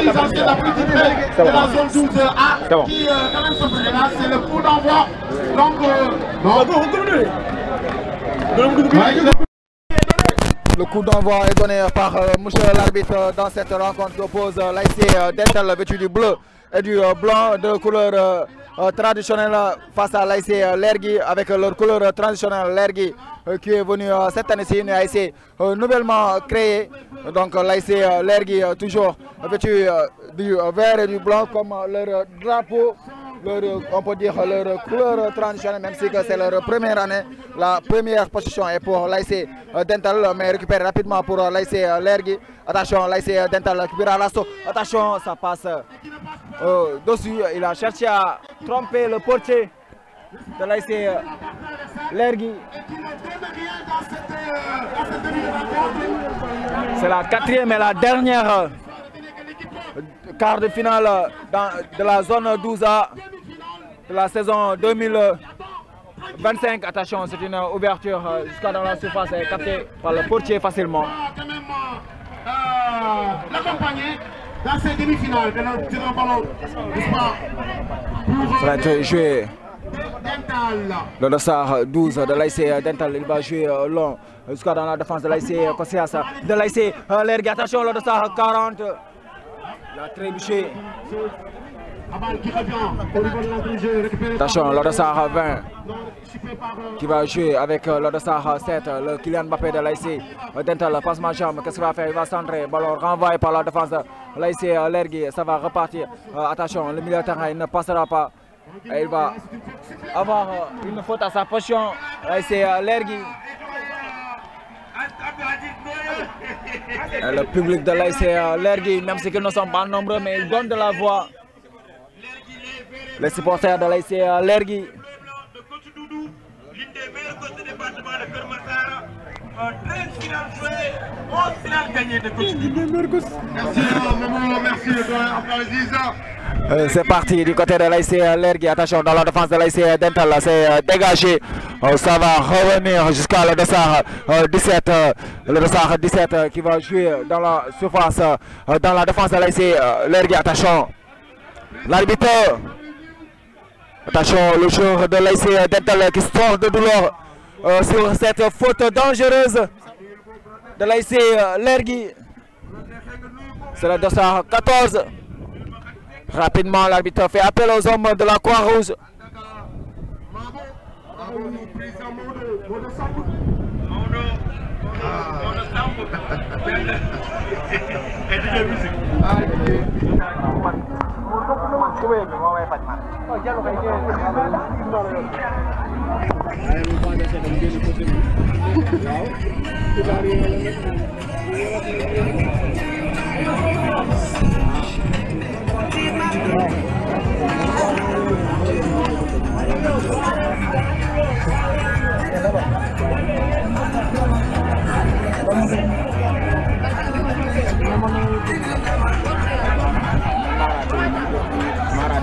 de la zone 12A qui quand même se fait là, c'est le coup d'envoi. Donc, le coup d'envoi est donné par monsieur l'arbitre dans cette rencontre qui oppose l'ASC Dental vêtu du bleu et du blanc de couleur traditionnelle face à l'ASC Lergui avec leur couleur traditionnelle Lergui qui est venue cette année-ci, une ASC nouvellement créée. Donc l'ASC Lergui toujours vêtu du vert et du blanc comme leur drapeau. On peut dire leur couleur traditionnelle, même si c'est leur première année. La première position est pour l'ASC Dental, mais récupéré rapidement pour l'ASC Lergui. Attention, l'ASC Dental récupère l'assaut. Attention, ça passe dessus. Il a cherché à tromper le portier de l'ASC Lergui. C'est la quatrième et la dernière quart de finale de la zone 12A de la saison 2025. Attention, c'est une ouverture jusqu'à dans la surface et captée par le portier facilement. L'accompagner dans ces demi-finales de notre ballon, n'est-ce pas? Ça va être joué. Le dossard 12 de l'ASC Dental, il va jouer long jusqu'à dans la défense de l'ASC Kosias, de l'ASC Lergui. Attention, le dossard 40. La trébuché. Attention, le dossard 20 qui va jouer avec le dossard 7, le Kylian Mbappé de l'ASC Dental. Passe ma jambe, qu'est-ce qu'il va faire? Il va centrer, ballon renvoyé par la défense de l'ASC Lergui. Ça va repartir. Attention, le milieu de terrain il ne passera pas. Et il va avoir une faute à sa position. l'ASC Lergui. Le public de l'ASC Lergui, même si ils ne sont pas nombreux, mais ils donnent de la voix. Les supporters de l'ASC Lergui. C'est parti du côté de l'ASC Lergui. Attention, dans la défense de l'ASC Dental, c'est dégagé. Ça va revenir jusqu'à le dossard 17. Le dossard 17 qui va jouer dans la surface, dans la défense de l'ASC Lergui. Attention, l'arbitre. Attention, le joueur de l'ASC Dental qui sort de douleur sur cette faute dangereuse de l'ASC Lergui. C'est le dossard 14. Rapidement, l'arbitre fait appel aux hommes de la Croix-Rouge.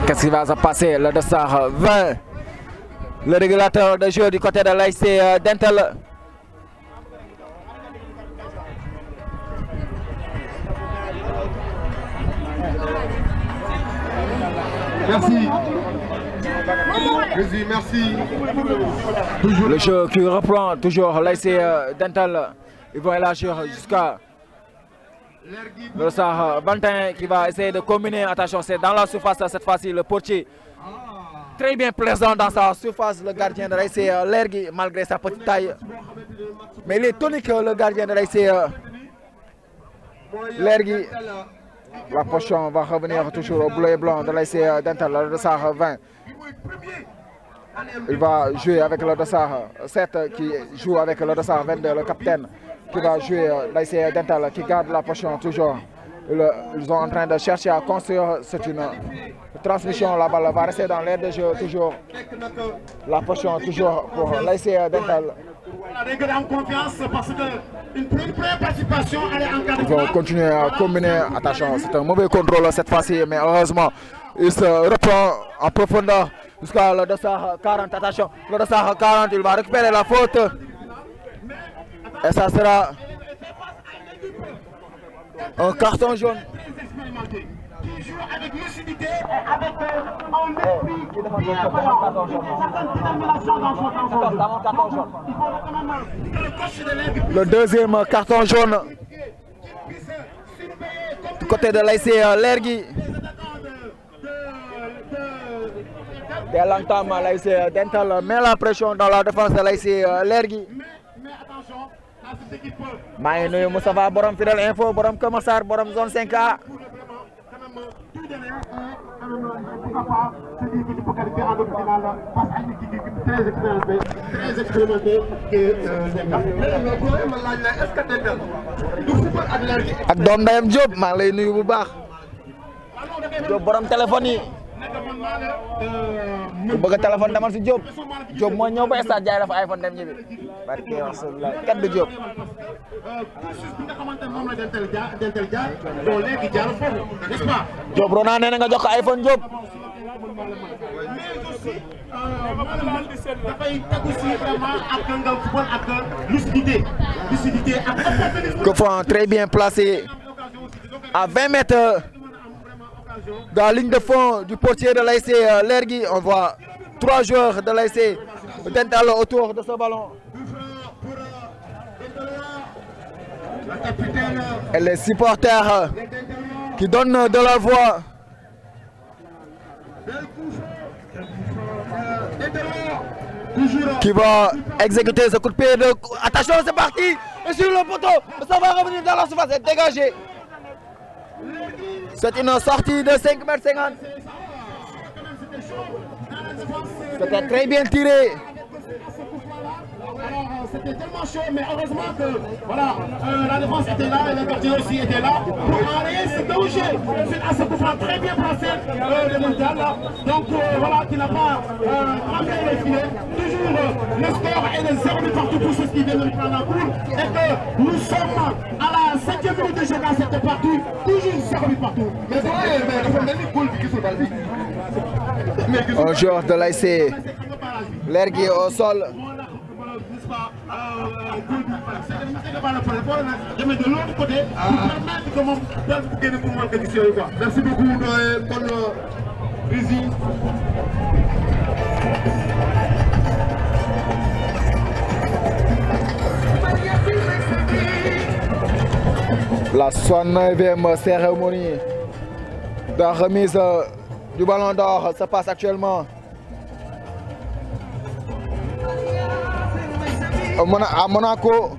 Qu'est-ce qui va se passer? Le dossard 20. Le régulateur de jeu du côté de l'ASC Dental. Merci. Jésus, merci. Le jeu qui reprend toujours l'ASC Dental. Ils vont élargir jusqu'à le dossard 21 qui va essayer de combiner. Attention, c'est dans la surface cette fois-ci le portier. Très bien présent dans sa surface, le gardien de l'ASC Lergui, malgré sa petite taille. Mais il est tonique, le gardien de l'ASC Lergui. La potion va revenir toujours au bleu et blanc de l'ASC Dental, le dossard 20. Il va jouer avec le dossard 7 qui joue avec le dossard 22, le capitaine qui va jouer l'ASC Dental, qui garde la potion toujours. Ils sont en train de chercher à construire, c'est une transmission, la balle va rester dans l'air de jeu toujours. La potion toujours pour l'ASC Dental. Ils vont continuer à combiner. Attention, c'est un mauvais contrôle cette fois-ci, mais heureusement, il se reprend en profondeur jusqu'à le dossard 40. Attention, le dossard 40, il va récupérer la faute. Et ça sera un carton jaune. qui joue avec lucidité et avec un esprit bien vaillant, une certaine détermination dans son jeu. Il faut quand même que le coach de l'Aigle Le deuxième carton jaune du côté de l'ASC Lergui. Dès l'entame, l'ASC Dental met la pression dans la défense de l'ASC Lergui. Mais attention, à cette équipe maa ngi nuyu Moustapha borom Fidèle Info borom Keur Massar borom zone 5A. tout donner pourquoi pas se dire que tu peux qualifier en demi-finale face à une équipe très expérimentée que Dental. Mais le problème est-ce que Dental du football ak Lergui ak doom ndeyam Diop maa ngi lay nuyu bu baax. Diop borom téléphone yi. ku bëgg a téléphone demal si Diop. Diop mooy ñëw ba stade jaay dafa iPhone dem ñibbi. barke Rasulullah kenn du Diop. cursus bi nga xamante ne moom la Dental jaar doo léegi jaar foofu n'est-ce pas. Diop Rona nee na nga jox ko iPhone Diop. mais aussi dafay tegu si vraiment ak nga football ak lucidité ak opportunisme. Coup franc très bien placé à 20 mètres de la ligne de fond du portier de l'ASC Lergui. On voit 3 joueurs de l'ASC Dental autour de ce ballon. Et les supporters qui donnent de leur voix. Qui va exécuter ce coup de pied. Attention, c'est parti. Et sur le poteau, ça va revenir dans la surface et dégager. C'est une sortie de 5,50 m. C'était très bien tiré. C'était tellement chaud, mais heureusement que voilà, la défense était là et le gardien aussi était là pour enrayer ce danger. C'est à ce coup franc très bien placé le mondial. Donc voilà, qui n'a pas ramené les filets. Toujours le score est de 0 but partout pour ceux qui viennent de prendre la boule. Et que nous sommes à la 5e minute de jeu dans cette partie. Toujours 0 but partout. Un joueur de l'ASC Lergui au sol. Je mets de l'autre côté pour permettre que mon père pour moi que merci beaucoup bonne visite. La 69e cérémonie de remise du ballon d'or se passe actuellement à Monaco.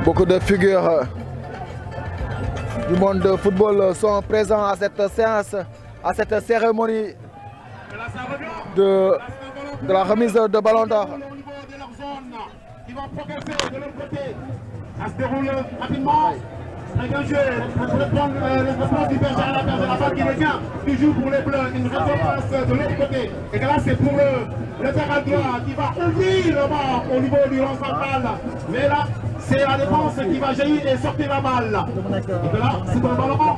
Beaucoup de figures du monde de football sont présents à cette séance, à cette cérémonie de la remise de ballon d'or. Qui va progresser de l'autre côté. Ça se déroule rapidement. Avec un jeu pour prendre le réponse du berger à la perte de la balle qui revient. Toujours pour les Bleus. Une réponse de l'autre côté. Et là, c'est pour le latéral droit qui va ouvrir le banc au niveau du rond central. Mais là, c'est la défense qui va jaillir et sortir la balle. Et là, c'est un ballon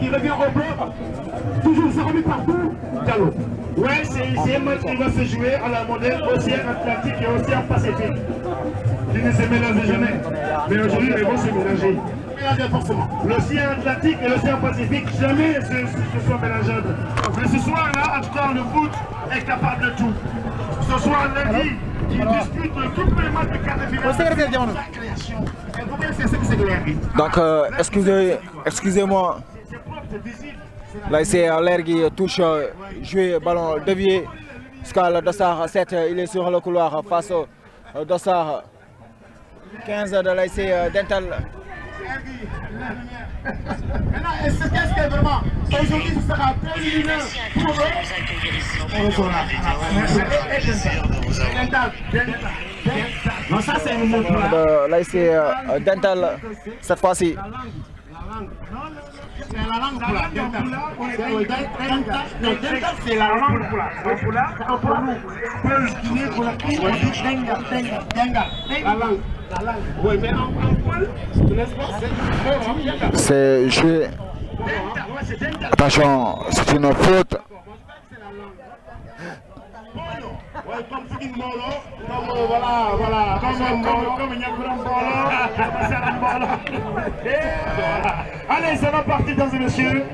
qui revient au bloc. Toujours 0 but partout. Diallo. Ouais, c'est un match qui va se jouer à la modèle Océan Atlantique et Océan Pacifique. Qui ne se mélangent jamais. Mais aujourd'hui, ils vont se mélanger. L'Océan Atlantique et l'Océan Pacifique, jamais se sont mélangeables. Mais ce soir-là, en tout cas, le foot est capable de tout. Ce soir, lundi, ils disputent tous les matchs de quart de finale. Donc, excusez-moi. L'ASC Lergui touche, joué, ballon dévié. Scal Dossard 7, il est sur le couloir face au Dossard 15 de l'ASC Dental. Maintenant, est-ce que vraiment, aujourd'hui, ce sera très lumineux pour eux? Non, ça c'est une montre. De l'ASC Dental, cette fois-ci. c'est la langue pour la dental. Non, dental, c'est la langue pour la. Pour nous, peul, Guinée, pour la Guinée, on dit denga. La langue. Oui, mais en peul, tu laisses pas, c'est joué. Attention, c'est une faute. Ouais, comme Figin Molo, comme voilà, comme Nyakuram Molo, allez, ça va partir, mesdames et messieurs.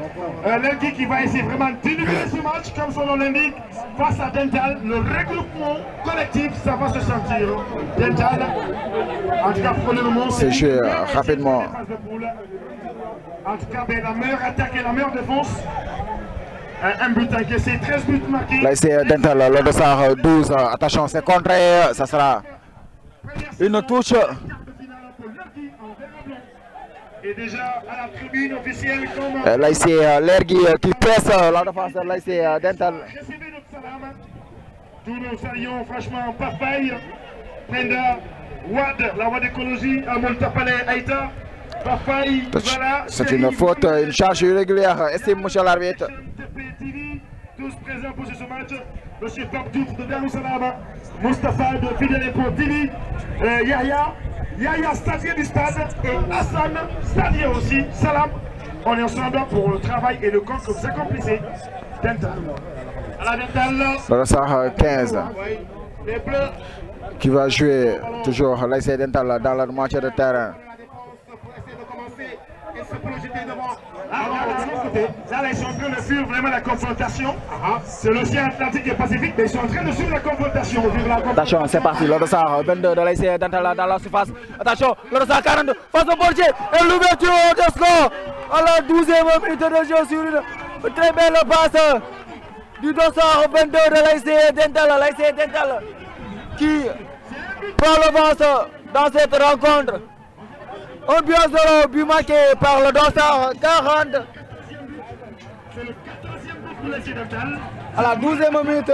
L'Elgui qui va essayer vraiment d'éliminer ce match, comme son nom l'indique, face à Dental. Le regroupement collectif, ça va se sentir. Dental, en tout cas, pour le moment, c'est joué rapidement. En tout cas, la meilleure attaque et la meilleure défense. Un but encaissé, 13 buts marqués. Là, c'est Dental, le dossard 12. Attention, c'est contré. Ça sera une touche. Et déjà à la tribune officielle, comme. Là, c'est l'Ergui qui presse la défense. Là, c'est Dental. Recevez notre salam. Tous nos saluons, franchement, Papaye, Prenda, Wad, la voie d'écologie, Amol Tapale, Aïta. C'est une faute, une charge irrégulière. Estime, monsieur l'arbitre. Tous présents pour ce match. Monsieur Top Diouf de Darou Salam, Moustapha de Fidèle pour Dili, Yaya Stadier du stade et Hassan Stadier aussi. Salam. On est ensemble pour le travail et le compte que vous accomplissez. Dental. À la Dental. Le Sahara 15. Les Bleus. Qui va jouer toujours l'ASC Dental dans la moitié de terrain. Là, ils sont en train de suivre vraiment la confrontation. C'est l'océan Atlantique et Pacifique, mais ils sont en train de suivre la confrontation. Attention, c'est parti. Le dossard 22 de l'ASC Dental dans la surface. Attention, le dossard 42 face au portier. Et l'ouverture de score à la 12e minute de jeu sur une très belle passe du dossard 22 de l'ASC Dental. L'ASC Dental qui prend l'avance dans cette rencontre. Un but à 0, but marqué par le dossard 40. C'est le 14e but pour l'ASC Dental. À la 12e minute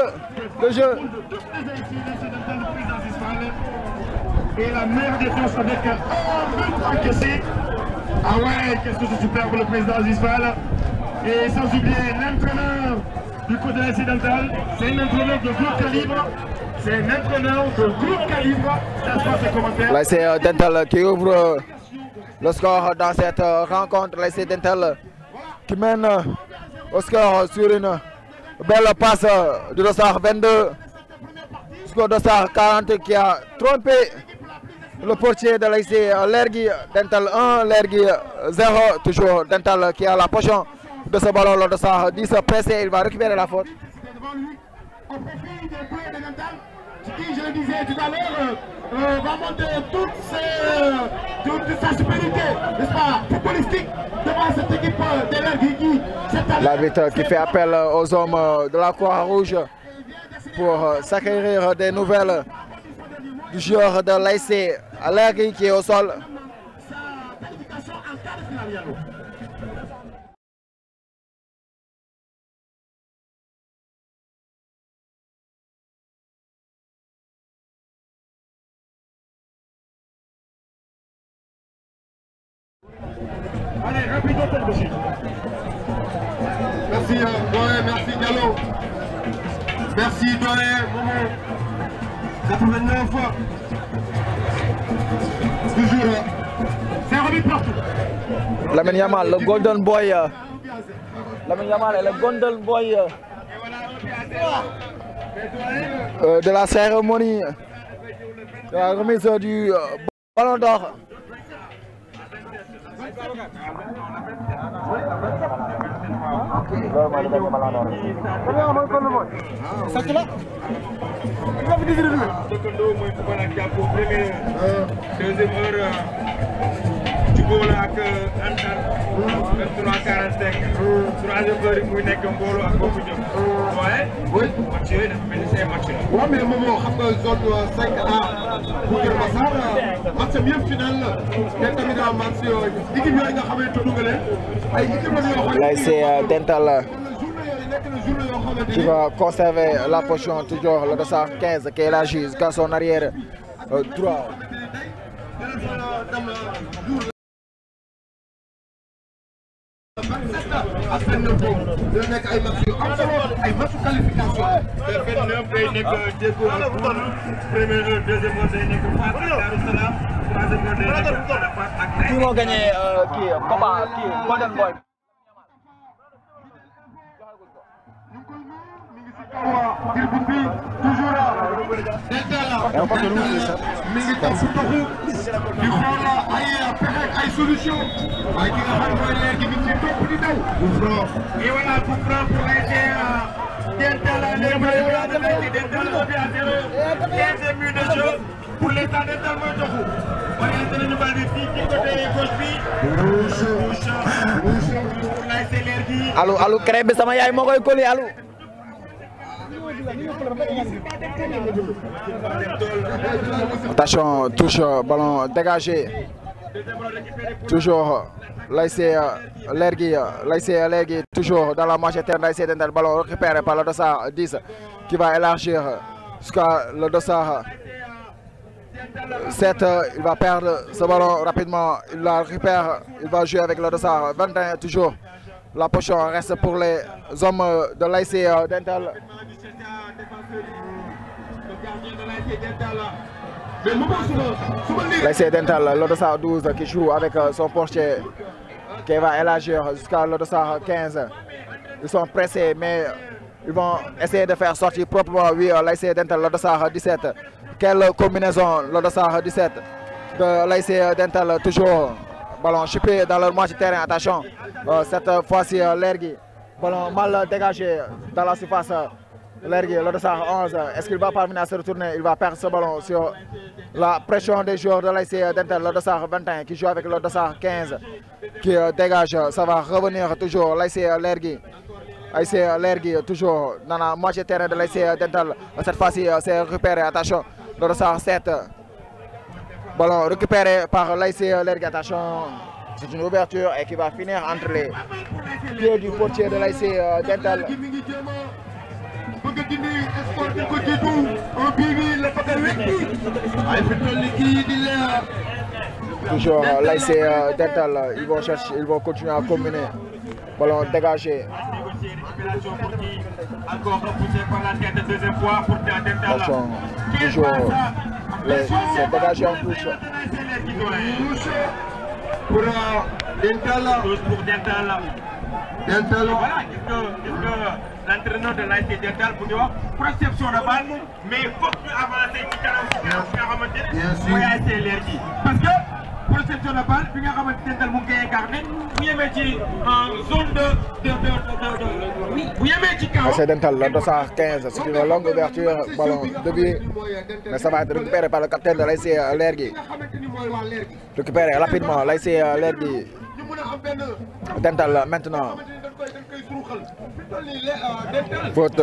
de jeu. Et la meilleure défense avec un but encaissé. Ah ouais, qu'est-ce que c'est super pour le président Azizfal. Et sans oublier l'entraîneur du côté de l'ASC Dental. C'est un entraîneur de gros calibre. C'est un entraîneur de gros calibre. Ça se passe les commentaires. L'ASC Dental qui ouvre le score dans cette rencontre. L'ASC Dental qui mène au score sur une belle passe du dossard 22. Score dossard 40 qui a trompé le portier de l'ASC L'Ergui. Dental 1, L'Ergui 0. Toujours Dental qui a la potion de ce ballon. Le dossard 10 pressé, il va récupérer la faute. Au profit des joueurs de Dental, qui, je le disais tout à l'heure, va montrer toute sa supériorité, n'est-ce pas, footballistique devant cette équipe de l'Ergui. L'arbitre qui fait appel aux hommes de la Croix-Rouge pour s'acquérir des nouvelles du joueur de l'ASC L'Ergui qui est au sol. Allez, rapidement, monsieur. Merci, Doyen, merci Diallo. Merci, Doyen, Momo. 89 fois. Toujours. C'est un remis partout. Lamine Yamal, le Golden Boy. Lamine Yamal est le Golden Boy de la cérémonie de la remise du ballon d'or. Deuxième heure, du coup, là, que Antar, 23:45, 3e heure, il n'y a qu'un bolo à beaucoup de gens. Oui. Match, mais c'est un match. Oui, mais Momo, xam nga zone 5A bu Kër Massar match mieux final la te tamit match équipe yooyu nga xamante tudd nga leen ay équipe la yoo xam L'ASC Dental qui va conserver la position toujours le dossard 15 qui élargit jusqu'à son arrière droit. ak 29 boobu dina nekk ay match yu am solo ay match qualification. 29 day nekk Déggo ak Bour première heure deuxième heure day nekk Fass ak Darou Salam troisième heure day nekk Arafat ak Qui moo gagné kii Papa kii Golden Boy. mi ngi taw si toxu di xool ay pexe ay solution waaye ki nga xam mooy leer gi mi ngi topp di daw. et voilà coup franc pour l'ASC Dental les Bleus Dental revient à 0 15e minute de jeu pour l'instant Dental mooy toxu orienté nañu bal bi fii ci côté gauche bi touche pour l'ASC leer gi. Alou crème bi sama yaay moo koy collé Alou. Attention, touche, ballon dégagé. Toujours l'ASC Lergui, toujours dans la manche interne l'ASC Dental, ballon récupéré par le dossard 10 qui va élargir jusqu'à le dossard 7. Il va perdre ce ballon rapidement, il la récupère, il va jouer avec le dossard 21 toujours. La potion reste pour les hommes de l'ASC Dental. L'ASC Dental, le dossard 12 qui joue avec son portier qui va élargir jusqu'à le dossard 15. Ils sont pressés mais ils vont essayer de faire sortir proprement. Oui, l'ASC Dental, le dossard 17. Quelle combinaison, le dossard 17 de l'ASC Dental, toujours. Ballon chipé dans leur moitié terrain, attention. Cette fois-ci, Lergui, ballon mal dégagé dans la surface. Lergui, le dossard 11, est-ce qu'il va parvenir à se retourner? Il va perdre ce ballon sur la pression des joueurs de l'ASC Dental, le dossard 21 qui joue avec le dossard 15 qui dégage. Ça va revenir toujours l'ASC Lergui. ASC Lergui toujours dans la moitié terrain de l'ASC Dental. Cette fois-ci, c'est récupéré, attention, le dossard 7. Ballon récupéré par l'ASC Lergui, attention, c'est une ouverture et qui va finir entre les pieds du portier de l'ASC Dental. Toujours l'ASC Dental, ils vont chercher, ils vont continuer à combiner. Ballon dégagé. Encore repoussé par la tête deuxième fois pour Dental. Attention, toujours c'est dégagé en touche. Pour Dental. Touche pour Dental. Dental. Voilà, l'entraîneur de l'ASC Dental pour dire protection de balle, mais il faut que avancer ci kanam fi nga xamante ne mooy ASC Lergui parce que protection de balle fi nga xamante ne Dental mu ngi koy incarné bu yemee ci zone bu yemee ci kaw. ASC Dental, le dossard 15, c'est une longue ouverture, ballon dévié, mais ça va être récupéré par le capitaine de l'ASC Lergui. Récupéré rapidement l'ASC Lergui. Dental maintenant. Faute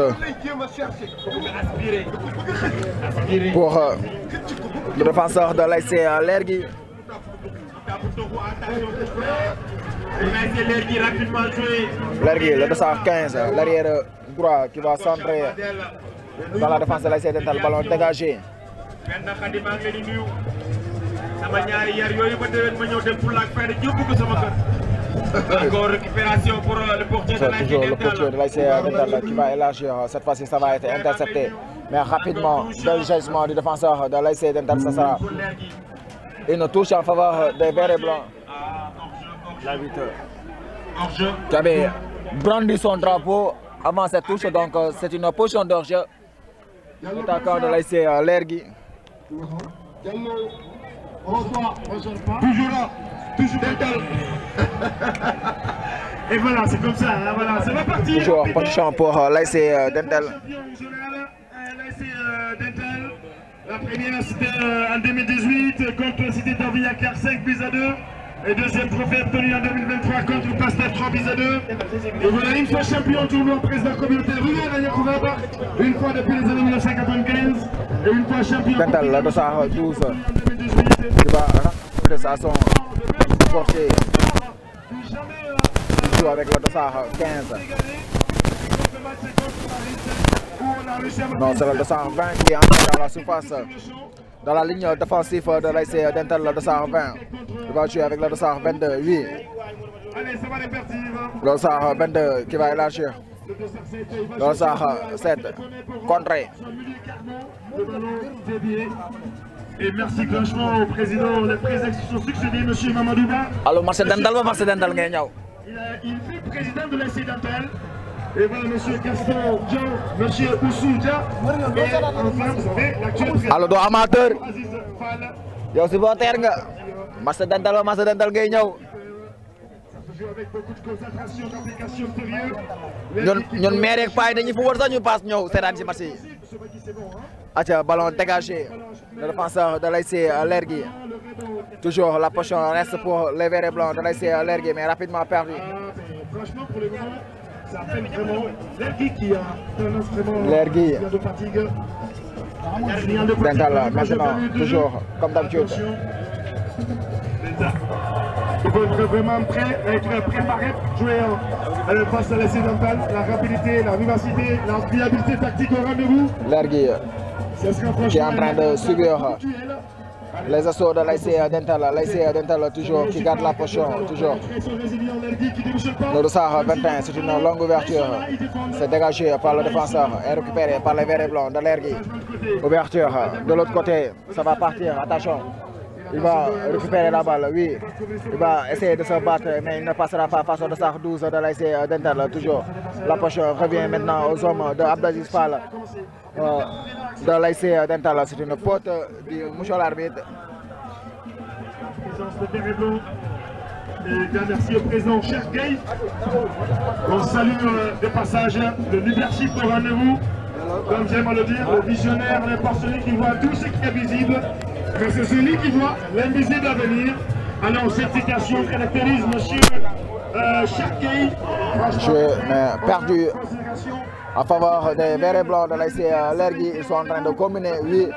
pour le défenseur de l'ASC Lergui. Lergui, le dossard 15, l'arrière droit qui va centrer dans la défense de l'ASC Dental, ballon dégagé. Encore récupération pour le portier de l'ASC Toujours le portier de l'ASC Dental qui va élargir. Cette fois-ci, ça va être intercepté. Mais rapidement, bel gisement du défenseur de l'ASC Dental, ça sera une touche en faveur des verts et blancs. L'arbitre qui avait brandi son drapeau avant cette touche, donc c'est une position d'hors-jeu. L'attaquant de l'ASC Lergui. Toujours là, toujours Dental. Et voilà, c'est comme ça, hein, voilà, ça va partir. Toujours en position pour l'ASC Dental. L'ASC Dental, la première c'était en 2018 contre Cité d'Orvillac 5-2. Et deuxième trophée obtenu en 2023 contre Pasteur 3-2. Et voilà, une fois champion tournoi président communautaire rurale à Yakouvaba, une fois depuis les années 1995, et une fois champion. Dental, le dossard 12, qui va rentrer à son portier. Il joue avec le dossard 15. Non, c'est le dossard 20 qui est entré dans la surface. Dans la ligne défensive de l'ASC Dental, le dossard 20. Il va jouer avec le dossard 22. Oui. Allez, ça va répartir. Le Sahara 22 qui va élargir. Le Sahara 7 contré. Le ballon dévié. Et merci franchement au président, les présidents qui sont succédés, M. Mamadou Ba. Alors, marché dental ou marché dental ngay ñëw. Il fut président de l'IC Dental. Et voilà M. Gaston Diaw, M. Oussou Dia. Et enfin, vous savez, l'actuel président. Alors, doo amateur. Aziz Fall. Yow supporter nga. Marché dental ou marché dental ngay ñëw. Avec beaucoup de concentration, d'application sérieux. ñun maire ak paa yi dañuy fu war sax ñu passe ñëw seetaan ci match yi. Atia ballon dégagé. Le défenseur de l'ASC Lergui. Toujours la potion reste pour les verts et blancs de l'ASC Lergui, mais rapidement perdu. Franchement, pour le moment, ça fait vraiment Lergui qui a tendance vraiment Lergui. de fatigue. Dental maintenant, toujours comme d'habitude. Il faut être vraiment prêt, être préparé pour jouer face à l'ASC Dental. La rapidité, la vivacité, la fiabilité tactique au rendez-vous. Lergui qui est en train de subir les assauts de l'ASC Dental. L'ASC Dental toujours qui garde la potion, toujours. Le Dossard 21, c'est une longue ouverture. C'est dégagé par le défenseur et récupéré par les verts et blancs de Lergui. Ouverture de l'autre côté, ça va partir, attention. Il va récupérer la balle, oui. Il va essayer de se battre, mais il ne passera pas face au Dossard 12 de l'ASC Dental, toujours. La potion revient maintenant aux hommes de Abdaziz Fall. De l'ASC Dental, c'est une faute du monsieur l'arbitre. Et bien merci au président Cheikh Gueye. On salue de passage le leadership au rendez-vous. Comme j'aime à le dire, le visionnaire n'est pas celui qui voit tout ce qui est visible, mais c'est celui qui voit l'invisible à venir. Alors cette citation caractérise monsieur Cheikh Gueye. Jeu perdu en faveur des verts et blancs de l'ASC Lergui. Ils sont en train de combiner, oui.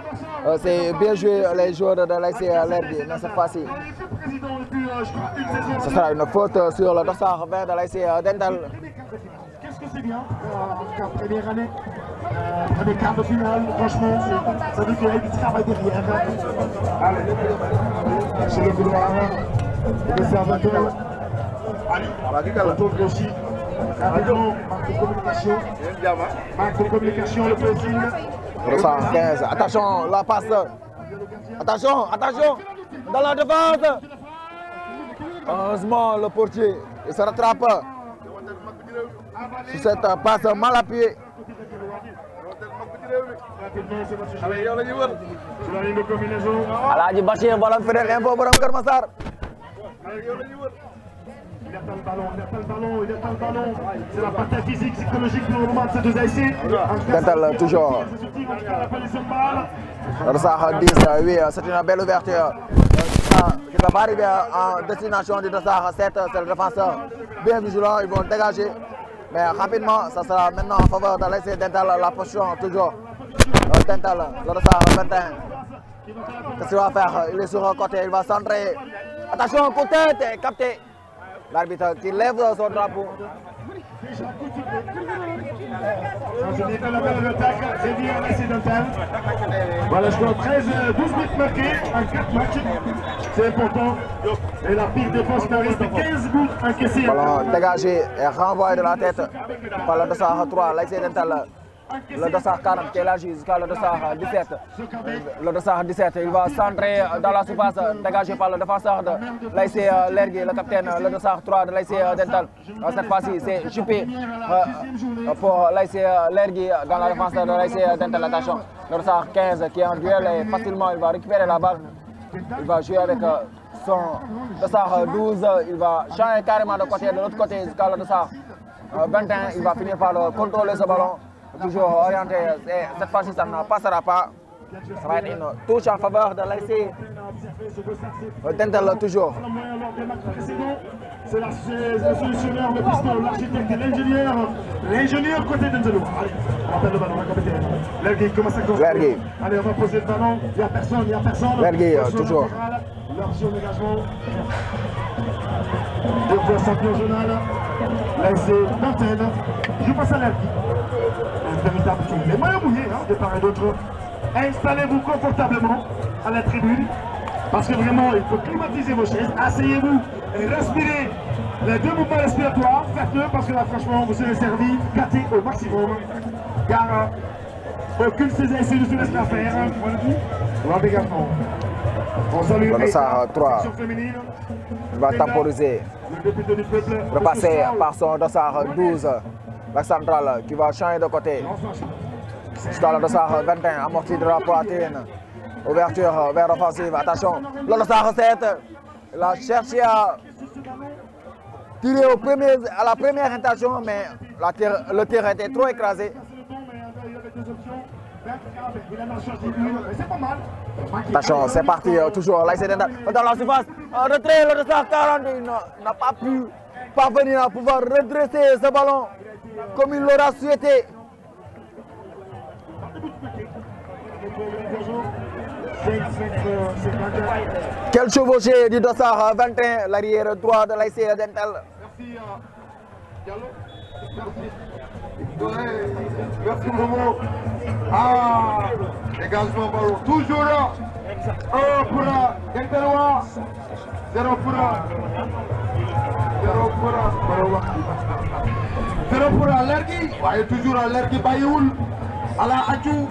C'est bien joué les joueurs de l'ASC Lergui, mais cette fois-ci, ce sera une faute sur le dossard 20 de l'ASC Dental. Qu'est-ce que c'est bien en première année, des quarts de finale, franchement, ça veut qu'il y a du travail derrière. Allez, c'est le couloir, le servateur. Allez, on tourne aussi. Rapidement, marque de communication, le président. 15, attention, la passe. Attention, attention, dans la défense. Heureusement, le portier, il se rattrape. Sur cette passe mal appuyée. Alhaji Bachir, ballon fidèle, info borom Keur Massar. Il attend le ballon, il attend le ballon, il attend le ballon. C'est la partie physique, psychologique pour le moment de ces deux ASC. Dental toujours. Dossard 10, oui, c'est une belle ouverture. Qui va pas arriver en destination du Dossard 7, c'est le défenseur. Bien vigilant, ils vont dégager. Mais rapidement, ça sera maintenant en faveur de l'ASC Dental, la position toujours. Dental, le Dossard 21. Qu'est-ce qu'il va faire? Il est sur le côté, il va centrer. Attention, coup de tête, capté. L'arbitre qui lève son drapeau. Voilà, je crois 12 buts marqués en 4 matchs. C'est important. Et la pire défense reste 15 buts encaissés. Ballon dégagé et renvoyé de la tête par le Dossard 3, l'ASC Dental. Le Dossard 40 qui est élargi jusqu'à le Dossard 17. Le Dossard 17, il va centrer dans la surface dégagé par le défenseur de l'ASC Lergui, le capitaine, le Dossard 3 de l'ASC Dental. Cette fois-ci, c'est Juppé pour l'ASC Lergui dans la défense de l'ASC Dental. Attention, le Dossard 15 qui est en duel et facilement il va récupérer la balle. Il va jouer avec son Dossard 12, il va changer carrément de côté, de l'autre côté jusqu'à le Dossard 21. Il va finir par contrôler ce ballon. Toujours orienté, et cette fois-ci ça ne passera pas. Ça va être une touche en faveur de l'ASC Dental toujours. C'est le solutionnaire, le piston, l'architecte, l'ingénieur côté d'Angelou. Allez, on appelle le ballon, on va compter. Lergui commence à construire. Lergui. Allez, on va poser le ballon, il n'y a personne, il n'y a personne. Lergui, toujours. L'action dégagement. Deux fois champion journal. L'ASC Dental. Je passe à Lergui. Véritable tour. Les moyens mouillés, de part et d'autre. Installez-vous confortablement à la tribune, parce que vraiment, il faut climatiser vos chaises. Asseyez-vous et respirez Les deux mouvements respiratoires, faites-le parce que là, franchement, vous serez servi, gâté au maximum. Car aucune césar ici ne se laisse la faire. Voilà également. On salue les sections féminines. Il va temporiser. Repasser par son dossard 12. La centrale qui va changer de côté. Jusqu'à le dossard 21, amorti de la poitrine. Ouverture vers l'offensive. Attention, le dossard 7. Il a cherché à tirer à la première intention, mais le tir était trop écrasé. Attention, c'est parti, toujours l'ASC Dental dans la surface. En retrait, le dossard 40, il n'a pas pu parvenir à pouvoir redresser ce ballon comme il l'aura souhaité. Quel chevauché du dossard 21, l'arrière droit de l'ASC Dental. Merci Diallo. Merci Momo. Ah, dégagement ballon. Toujours là. 1 pour la Dentalois. 0 pour la. 0 pour la Lergui. Ouais, toujours à Lergui Bayoul. À la Adjou.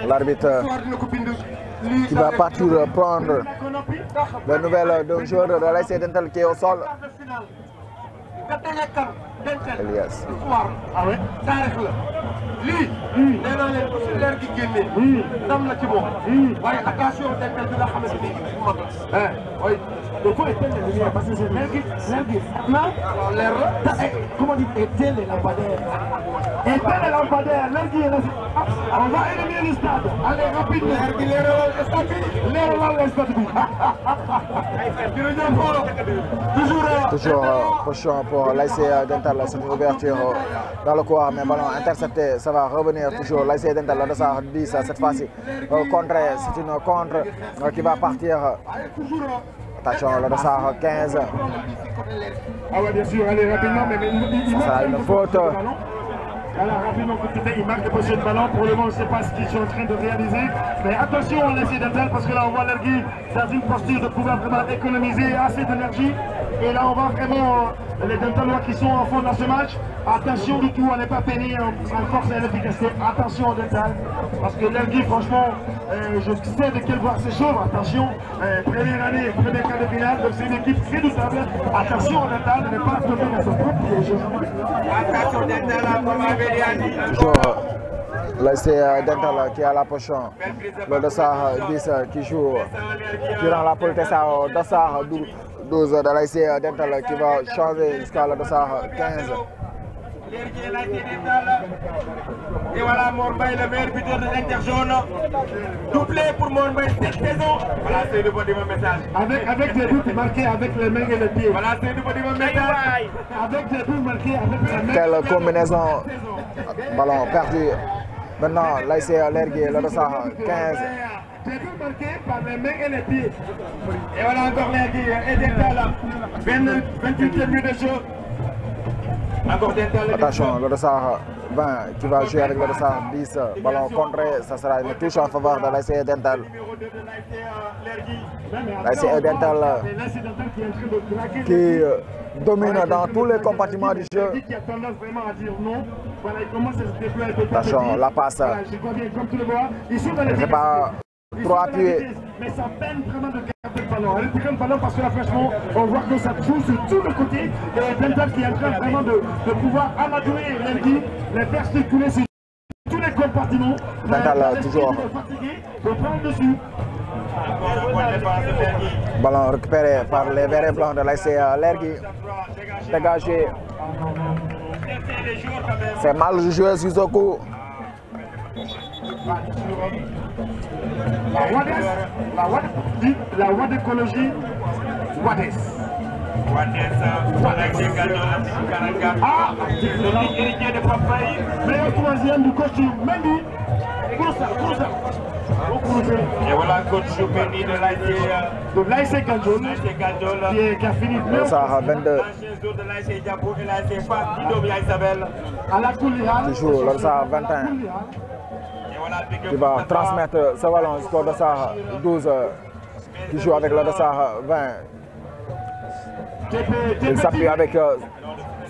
L'arbitre qui va partir prendre la nouvelle d'un joueur de l'ASC Dental qui est au sol. Elias. Ah ouais, taarix la lii nee naa leen ko si leer gi génnee ndam la ci moom waaye attention Dental bi nga xamante ni mag oui il faut éteindre les lumières parce que c'est leer gi là leer la comment dire éteindre les lampadaires leer gi yéen on va éliminer le stade allez rapidement leer gi leeralal stade bi leeralal stade bi toujours position pour l'ASC Dental. C'est une ouverture dans le couloir, mais ballon intercepté, ça va revenir toujours. L'ASC Dental, le dossard 10 cette fois-ci. C'est une contre qui va partir. Attention, le dossard 15. Ah ouais, bien sûr, allez rapidement, mais ça sera une faute. Alors rapidement, il marque de possession de ballon. Pour le moment, on ne sait pas ce qu'ils sont en train de réaliser. Mais attention à l'ASC Dental parce que là, on voit Lergui dans une posture de pouvoir vraiment économiser assez d'énergie. Et là, on voit vraiment les Dentalois qui sont en fond dans ce match. Attention du tout à ne pas peiner en force et en efficacité. Attention au Dental. Parce que Lergui, franchement, je sais de quelle voie c'est chaud. Attention, première année, premier quart de finale. Donc c'est une équipe redoutable. Attention au Dental de ne pas tomber dans son propre piège. Attention Dental, toujours l'ASC Dental qui a la potion. Le dossard 10 qui rend la politesse au dossard 12 de l'ASC Dental qui va changer jusqu'à le dossard 15. Et voilà Morbaye, le meilleur buteur de l'Interjaune. Doublé pour Morbaye cette saison. Voilà, c'est le bon message. Avec des buts marqués avec les mains et les pieds. Voilà, c'est le bon message. Avec des buts marqués avec les mains. Quelle combinaison. Ballon perdu. Maintenant, l'ASC Lergui, le dossard 15. Des buts marqués par les mains et les pieds. Et voilà encore Lergui et Dental. 28e but de jeu. Attention, le dossard 20 qui va jouer avec le dossard 10. Ballon contré, ça sera une touche en faveur de l'ASC Dental. L'ASC Dental qui domine dans tous les compartiments du jeu. Attention, la passe. C'est pas trop appuyé. Mais ça peine vraiment de garder le ballon. Elle prend le ballon parce que là, franchement, on voit que ça joue sur tous les côtés. Et Dental qui est en train vraiment de pouvoir amadouer Lergui, les faire circuler sur tous les compartiments. Dental toujours. On prend le dessus. Ballon récupéré par les verts et blancs de l'ASC Lergui. Dégagé. C'est mal joué sur ce coup. La voie d'écologie, Wades. Ah, héritier de Papaye, meilleur troisième du coach Mendy. Et voilà coach Mendy de l'ASC Gandiol. Qui a fini le dossard 22. Toujours le dossard 21. Qui va transmettre ce ballon jusqu'au dossard 12 qui joue avec le dossard 20. Il s'appuie avec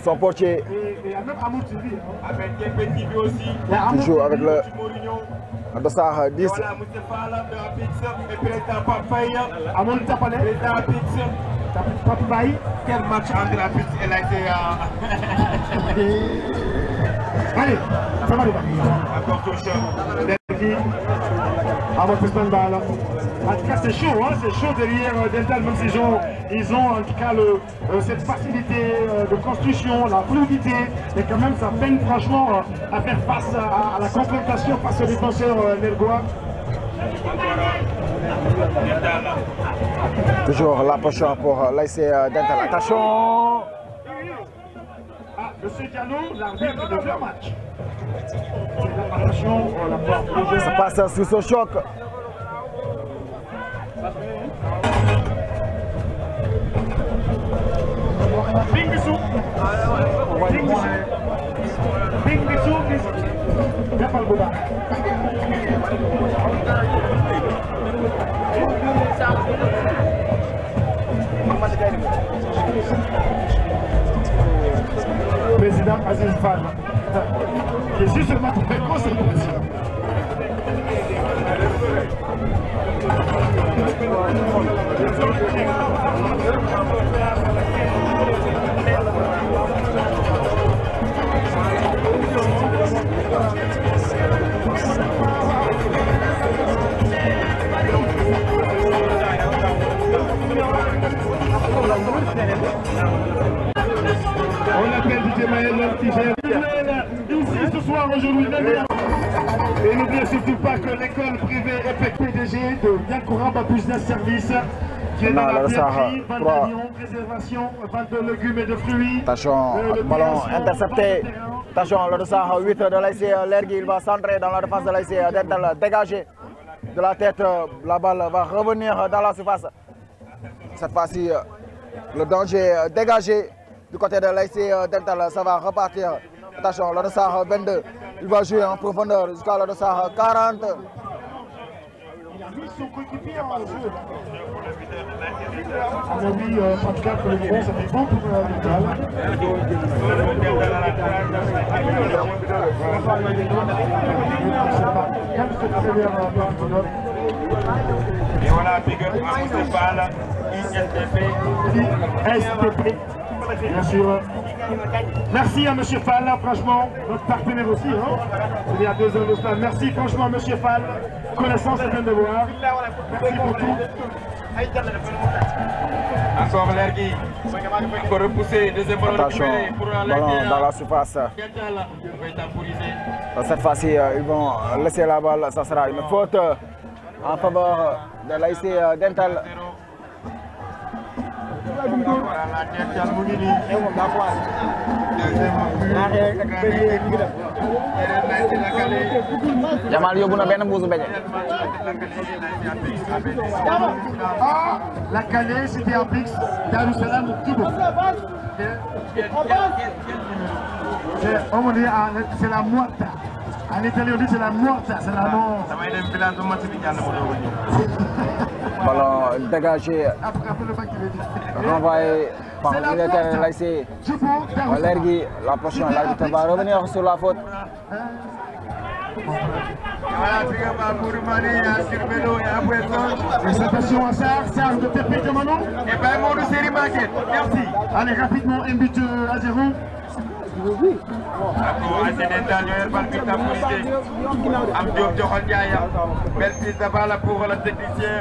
son portier. Et il y a même Amour TV. Avec TP TV aussi. Il joue avec le dossard 10. Voilà, Moussa Fala de Apix et président Papaye. Amour Tapalé. Président Apix. Papaye. Quel match entre Apix et l'ACA? Allez, ça va les gars. Encore touche. Amour Piston Ball. En tout cas, c'est chaud, hein? C'est chaud derrière Dental, même s'ils ont en tout cas cette facilité de construction, la fluidité, mais quand même ça peine franchement à faire face à la confrontation face aux défenseurs nergois. Toujours la poche pour l'AC Dental. Attention! Ah, monsieur Diallo, l'arbitre de leur match. Attention, la Ça passe sous ce choc. Bing Bissou. Bing Bissou. Il n'y a pas le Bouba. Président Aziz Fall. Je suis seulement très concentré. On appelle DJ Maël qui gère ici ce soir aujourd'hui. Et n'oubliez surtout pas que l'école privée EPEC-PDG de Yankouramba Business Service qui est dans la bienverie, vente d'oignons, préservation, vente de légumes et de fruits. Attention, ballon intercepté. Attention, le dossard 8 de l'AC Lergui, il va centrer dans la défense de l'AC Dental, dégagé de la tête. La balle va revenir dans la surface. Cette fois-ci, le danger dégagé du côté de l'AC Dental, ça va repartir. Attention, le dossard 22, il va jouer en profondeur jusqu'à le dossard 40. Il a mis son coéquipier en jeu. À mon avis, en tout cas, pour le moment, ça fait bon pour Et voilà, big up à Moussa Fala, ISTP. Bien sûr. Merci à M. Fall, franchement, notre partenaire aussi. Hein. Il y a 2 ans de cela. Merci franchement à M. Fall. Connaissance est un devoir. Merci beaucoup. Encore Lergui. Encore repoussé. Deuxième ballon récupéré pour ballon dans la surface. Cette fois-ci, ils vont laisser la balle. Ça sera une faute en faveur de l'AC Dental. Jamal yóbbu na benn mbuusu beñe. Ah, la Calais, c'était à Pix, Darussalam, Kibo. On dit c'est la moita. En italien, on dit c'est la moita, c'est la non. Ballon dégagé, renvoyé par le militaire de l'AC Lergui. La prochaine, l'arbitre va revenir sur la faute. Attention à Sarr de TP de Manon. Et bien, mon série Maguette, merci. Allez, rapidement, un but à 0. D'accord, AC Dental, ñoo bal bi temporisé. Am Diop joxal Ndiaye. Belle prise de balle pour le technicien.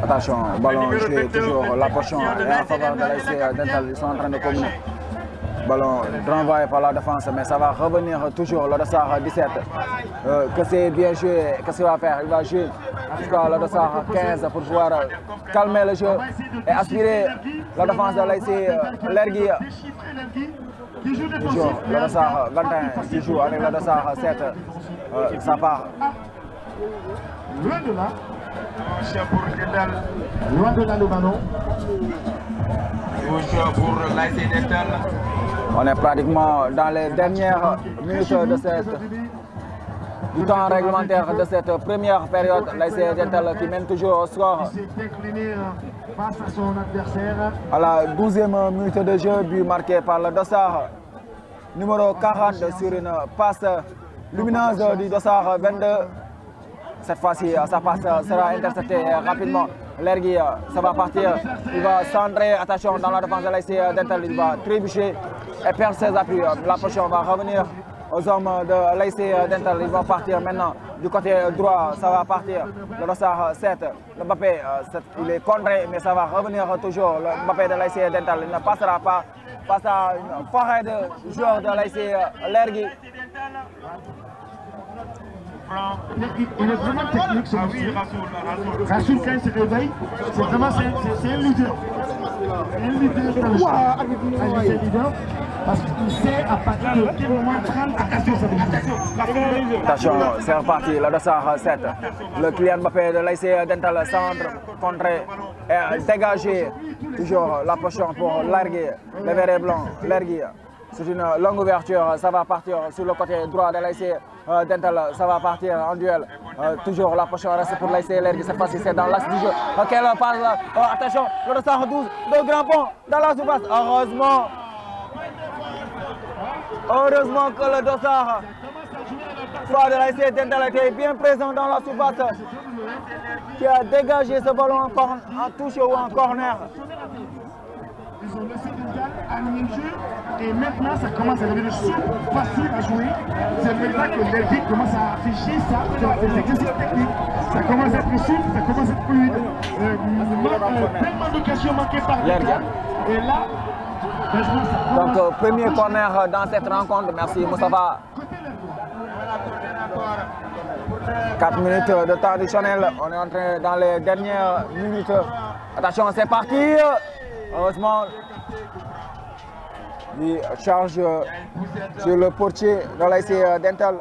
Attention, ballon joué toujours la portion est en faveur de l'AC Dental. Ils sont en train de communiquer. Ballon renvoyé par la défense, mais ça va revenir toujours le dossard 17. Que c'est bien joué, qu'est-ce qu'il va faire? Il va jouer jusqu'à le dossard 15 pour pouvoir calmer le jeu et aspirer la défense de l'AC Lergui. Toujours le dossard 21 qui joue avec le dossard 7. Ça part. Loin de là. Pour Dental. Loin de là le ballon. Pour l'AC Dental. On est pratiquement dans les dernières minutes du temps réglementaire de cette première période. L'AC Dental qui mène toujours au score face à son adversaire. À la 12e minute de jeu, but marqué par le Dossard numéro 40 sur une passe lumineuse du Dossard 22. Cette fois-ci, sa passe sera interceptée rapidement. Lergui, ça va partir. Il va centrer. Attention dans la défense de l'ASC Dental. Il va trébucher et perdre ses appuis. La prochaine va revenir aux hommes de l'ASC Dental. Ils vont partir maintenant du côté droit. Ça va partir. Le Dossard 7. Le Mbappé, il est contré, mais ça va revenir toujours. Le Mbappé de l'ASC Dental. Il ne passera pas face à une forêt de joueurs de l'ASC Lergui. Il est vraiment technique ce monsieur. Rassoul, quand il se réveille, c'est vraiment un leader. Un leader dans le choix. Un leader parce qu'il sait à partir de quel moment prendre attention sa décision. Attention, c'est reparti, le Dossard 7. Le client Mbappé de l'ASC Dental centre, contré et dégagé. Toujours la potion pour Lergui, le vert et blanc, Lergui. C'est une longue ouverture, ça va partir sur le côté droit de l'ASC Dental, ça va partir en duel. Toujours la potion reste pour l'ASC Lergui, cette fois-ci c'est dans l'axe du jeu. Quelle passe, attention, le Dossard 12, de grand pont dans la surface. Heureusement que le Dossard de l'ASC Dental était bien présent dans la surface, qui a dégagé ce ballon en touche ou en corner. Ils ont laissé Dental animer le jeu et maintenant ça commence à devenir facile à jouer. C'est maintenant que Lergui commence à afficher ses exercices techniques. Ça commence à être souple, ça commence à être fluide. Tellement d'occasions manquées par Dental. Et là, donc premier corner dans cette rencontre. Merci Moustapha. 4 minutes de temps additionnel. On est entré dans les dernières minutes. Attention, c'est parti. Heureusement, il charge sur le portier de l'ASC Dental.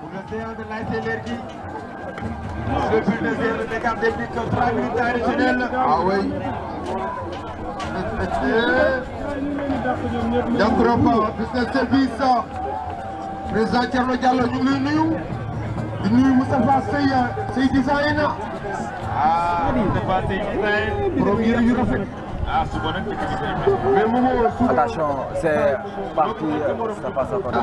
Pour le séance de l'ASC Lergui, le but de 0 d'écart débute sur 3 minutes additionnelles. Ah oui. Yankuropa, business service. Président Thierno Diallo, ñu ngi lay nuyu. Di nuyu Moustapha Sey Design. Moustapha Sey Design. Premier yu rafet. Suba nag mais Momo. Attention, c'est parti. Ça passe à côté.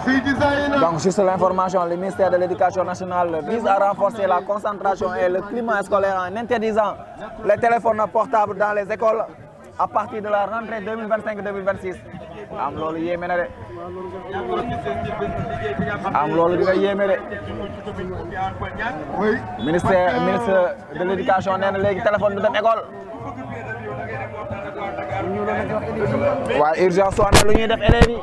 Sey Design. Donc, juste l'information, le ministère de l'Éducation nationale vise à renforcer la concentration et le climat scolaire en interdisant les téléphones portables dans les écoles à partir de la rentrée 2025-2026. am loolu yéeme na de am loolu dina yéeme de ministre de l'éducation nee na léegi téléphone du dem école waaye urgence soo ne lu ñuy def élèves yi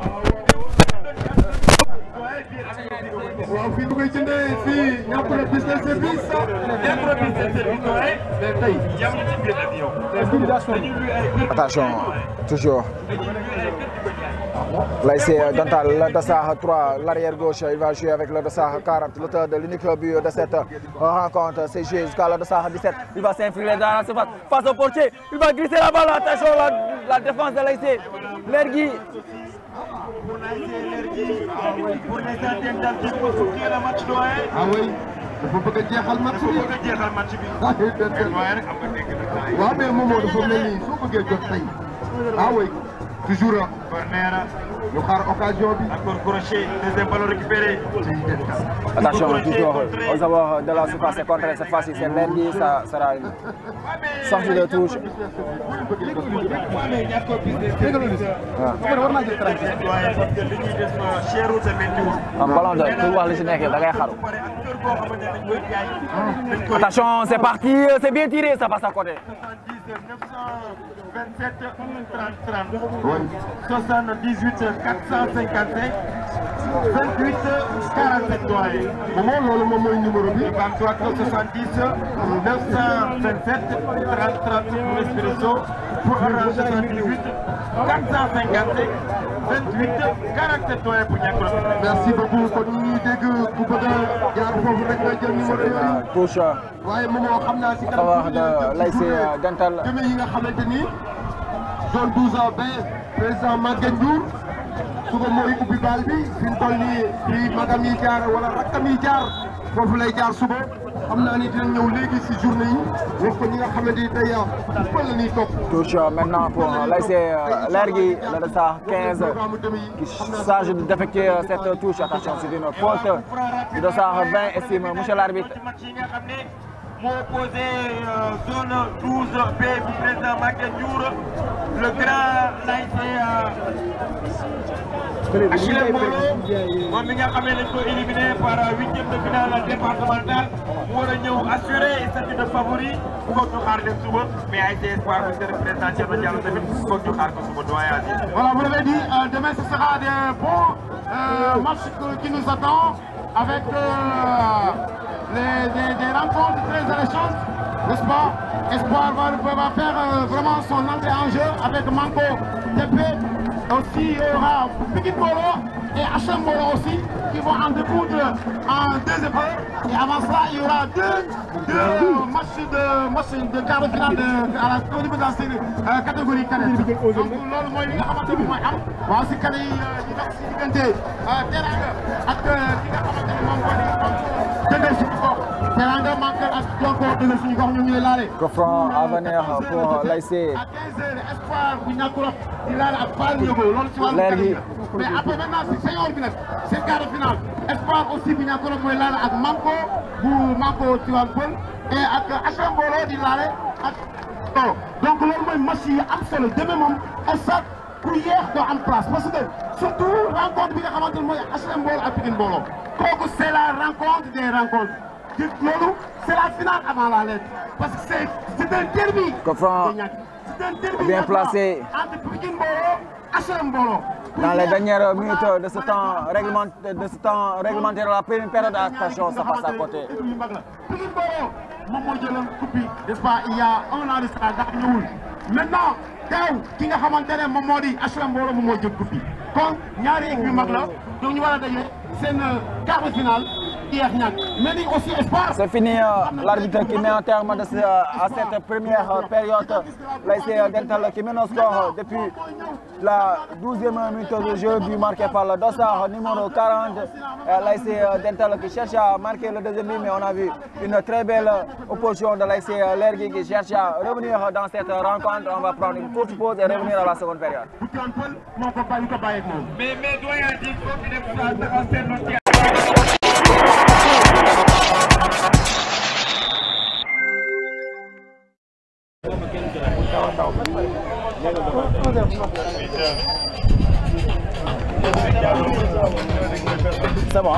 waaw fii bu koy jëndee fii ñàkk na business service ñàkk na business service mais tey jàmm ci biir avion. Attention, toujours. L'ASC Dental, le Dossard 3, l'arrière gauche, il va jouer avec le Dossard 40, l'auteur de l'unique but de cette rencontre. C'est joué jusqu'à le Dossard 17. Il va s'infiltrer dans la surface face au portier. Il va glisser la balle. Attention, la défense de l'ASC Lergui. Pour l'ASC Lergui, pour les Dental qui faut soutenir le match doyen. Ah oui. dafa bëgg a jeexal match bi. dafa bëgg a jeexal match bi. waaw mais moom moo dafa mel ni soo bëggee jot tey. ah oui toujours. corner. ñu xaar occasion bi. encore crochet deuxième ballon récupéré. Attention, toujours aux abords de la surface contrée. Cette fois-ci, c'est Lergui. Ça sera une sortie de touche. Un ballon de pour voir les Sénégalais da ngay xaru. Attention, c'est parti, c'est bien tiré, ça passe à côté. 27 30 30 78 455 28 47 doyen. Moment loolu moom mooy numéro bi. 70 927 30 30 pour Expresso pour Orange 78 455 28 47 doyen pour Niakoul. Merci beaucoup kon ñu ngi dégg ku bëgg a jaar foofu rek nga jël numéro yooyu. Touche. waaye moom xam naa si kanam de l'ASC Dental. yi nga xamante ni zone 12 B président Maguette Ndiour suba mooy ubbi bal bi fi mu toll nii fii magam yi jaar wala rakkam yi jaar foofu lay jaar suba xam naa ni dinañ ñëw léegi si journée yi wax ko ñi nga xamante ni tey football la ñuy topp. Touche maintenant pour l'ASC Lergui, le Dossard 15 qui s'agit d'effectuer cette touche. Attention, c'est une faute du Dossard 20, estime monsieur l'arbitre. Mon opposé zone 12B du président Maguette Diour, le grand HLM Mbolo moom mi nga xamee nañ ko éliminé par 8e de finale départementale mu war a ñëw assuré statut de favori bu ko ñu xaar leen suba mais ASC Espoir bu seen président Thierno Diallo tamit bu ko ñu xaar ko suba doyen. Voilà, vous l'avez dit, demain ce sera des bons matchs qui nous attendent avec des rencontres très alléchantes, n'est-ce pas? Espoir va faire vraiment son entrée en jeu avec Manko TP. Aussi, il y aura Pikine Mbolo et HLM Mbolo aussi qui vont en découdre en 2 épreuves. Et avant cela, il y aura deux matchs de quart de finale au niveau de la catégorie cadette. Donc, loolu mooy li nga xamante ni mooy am waaw si kàddu yi di dox si diggante Teranga ak ki nga xamante ni moom mooy dëggal suñu gox. Teranga manqué ak Jonko dëggal suñu gox ñoom ñooy laale. Coup franc à venir pour l'ASC. À 15h, Espoir bu ñàkkuloo di laale ak Fall Ndiogo loolu ci wàllu Lergui. mais après maintenant si senior bi nag c'est quart de finale Espoir aussi bu ñàkkuloo mooy laale ak Manko bu Manko ci wàllu pël et ak HLM Mbolo di laale ak donc loolu mooy match yi am solo demain moom stade ku yéex doo am place parce que surtout rencontre bi nga xamante ne mooy HLM Mbolo ak Pikine Mbolo kooku c'est la rencontre des rencontres loolu c'est la finale avant la lettre parce que c'est un derby. Coup franc bien placé. Entre Pikine Mbolo HLM Mbolo. Dans les dernières minutes de ce temps réglementaire de la première période, attention, ça passe à côté. Pikine Mbolo moom moo jëloon coupe bi n'est-ce pas il y a 1 an de ça ndax ñëwul maintenant daaw ki nga xamante ne moom moo di HLM Mbolo moom moo jël coupe bi kon ñaari équipe yu mag la donc ñu war a daje seen quart de finale hier ñàkk mais ni aussi Espoir. C'est fini l'arbitre qui met un terme à cette première période. L'ASC Dental qui mène au score depuis la 12e minute de jeu but marqué par le Dossard numéro 40. L'ASC Dental qui cherche à marquer le deuxième but mais on a vu une très belle opposition de l'ASC Lergui qui cherche à revenir dans cette rencontre. On va prendre une courte pause et revenir à la seconde période. Mais doyen dit qu'il faut qu'il C'est bon.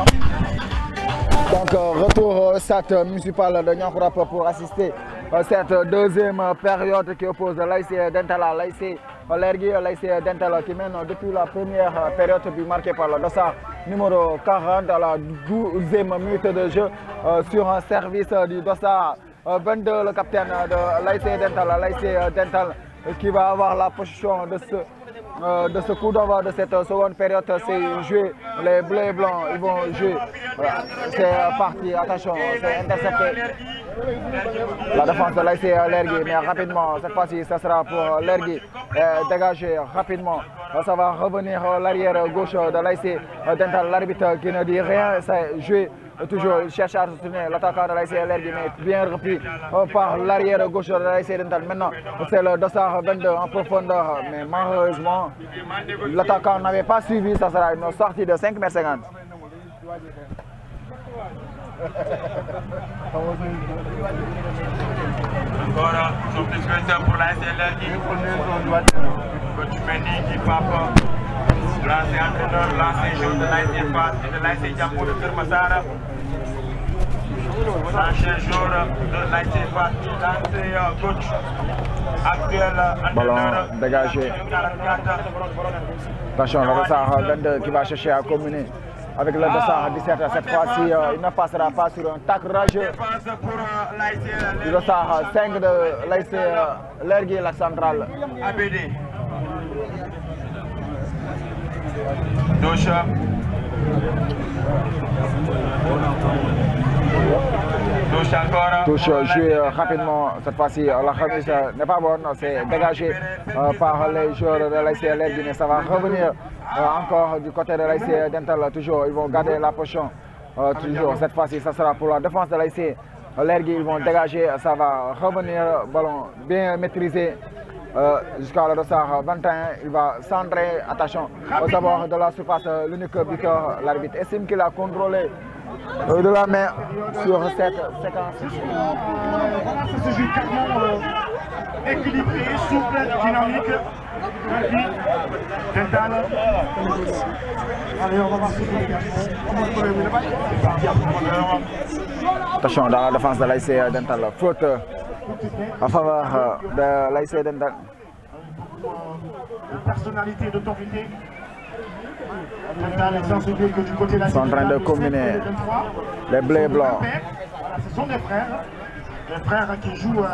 Donc retour au stade municipal de Niakoulrap pour assister à cette deuxième période qui oppose l'ASC Dental à l'ASC Lergui. L'ASC Dental qui mène depuis la première période but marqué par le Dossard numéro 40 à la 12e minute de jeu sur un service du Dossard 22, le capitaine de l'ASC Dental, l'ASC Dental qui va avoir la position de ce coup d'envoi de cette seconde période. C'est joué, les bleus et blancs ils vont jouer. Voilà. C'est parti, attention, c'est intercepté. La défense de l'ASC Lergui, mais rapidement, cette fois-ci, ça sera pour Lergui dégager rapidement. Ça va revenir l'arrière gauche de l'ASC Dental. L'arbitre qui ne dit rien, c'est joué. Toujours, il cherche à soutenir l'attaquant de l'ASC Lergui, mais bien repris par l'arrière gauche de l'ASC Dental. Maintenant, c'est le Dossard 22 en profondeur, mais malheureusement, l'attaquant n'avait pas suivi. Ça sera une sortie de 5,50 m. Encore, sortie spéciale pour l'ASC Lergui. Coach Mendy qui pape. L'ancien entraîneur, l'ancien joueur de l'ASC Fass et de l'ASC Diambo de Keur Massar. L'ancien joueur de l'ASC Fass, l'ancien coach actuel entraîneur. Ballon dégagé. Attention, le Dossard 22 qui va chercher à combiner avec le Dossard 17. Cette fois-ci, il ne passera pas sur un tac rageux. Le Dossard 5 de l'ASC Lergui, la centrale. ABD. Douche. Touche encore. Touche jouée rapidement. Cette fois-ci, la remise n'est pas bonne. C'est dégagé par les joueurs de l'ASC Lergui, mais ça va revenir encore du côté de l'ASC Dental. Toujours, ils vont garder la position. Toujours, cette fois-ci, ça sera pour la défense de l'ASC L'Ergui, ils vont dégager, ça va revenir, ballon bien maîtrisé jusqu'à le dossard 21. Il va centrer, attention, aux abords de la surface, l'unique buteur, l'arbitre estime qu'il a contrôlé de la main sur cette séquence. Voilà, ça se joue tellement équilibré, souple, dynamique. Dental. Allez, on va voir ce attention dans la défense de l'ASC Dental, faute en faveur de l'ASC Dental. Personnalité, d'autorité. Dental est censé dire que du côté de l'ASC Ils sont en train de combiner les bleus et blancs. Voilà, ce sont des frères qui jouent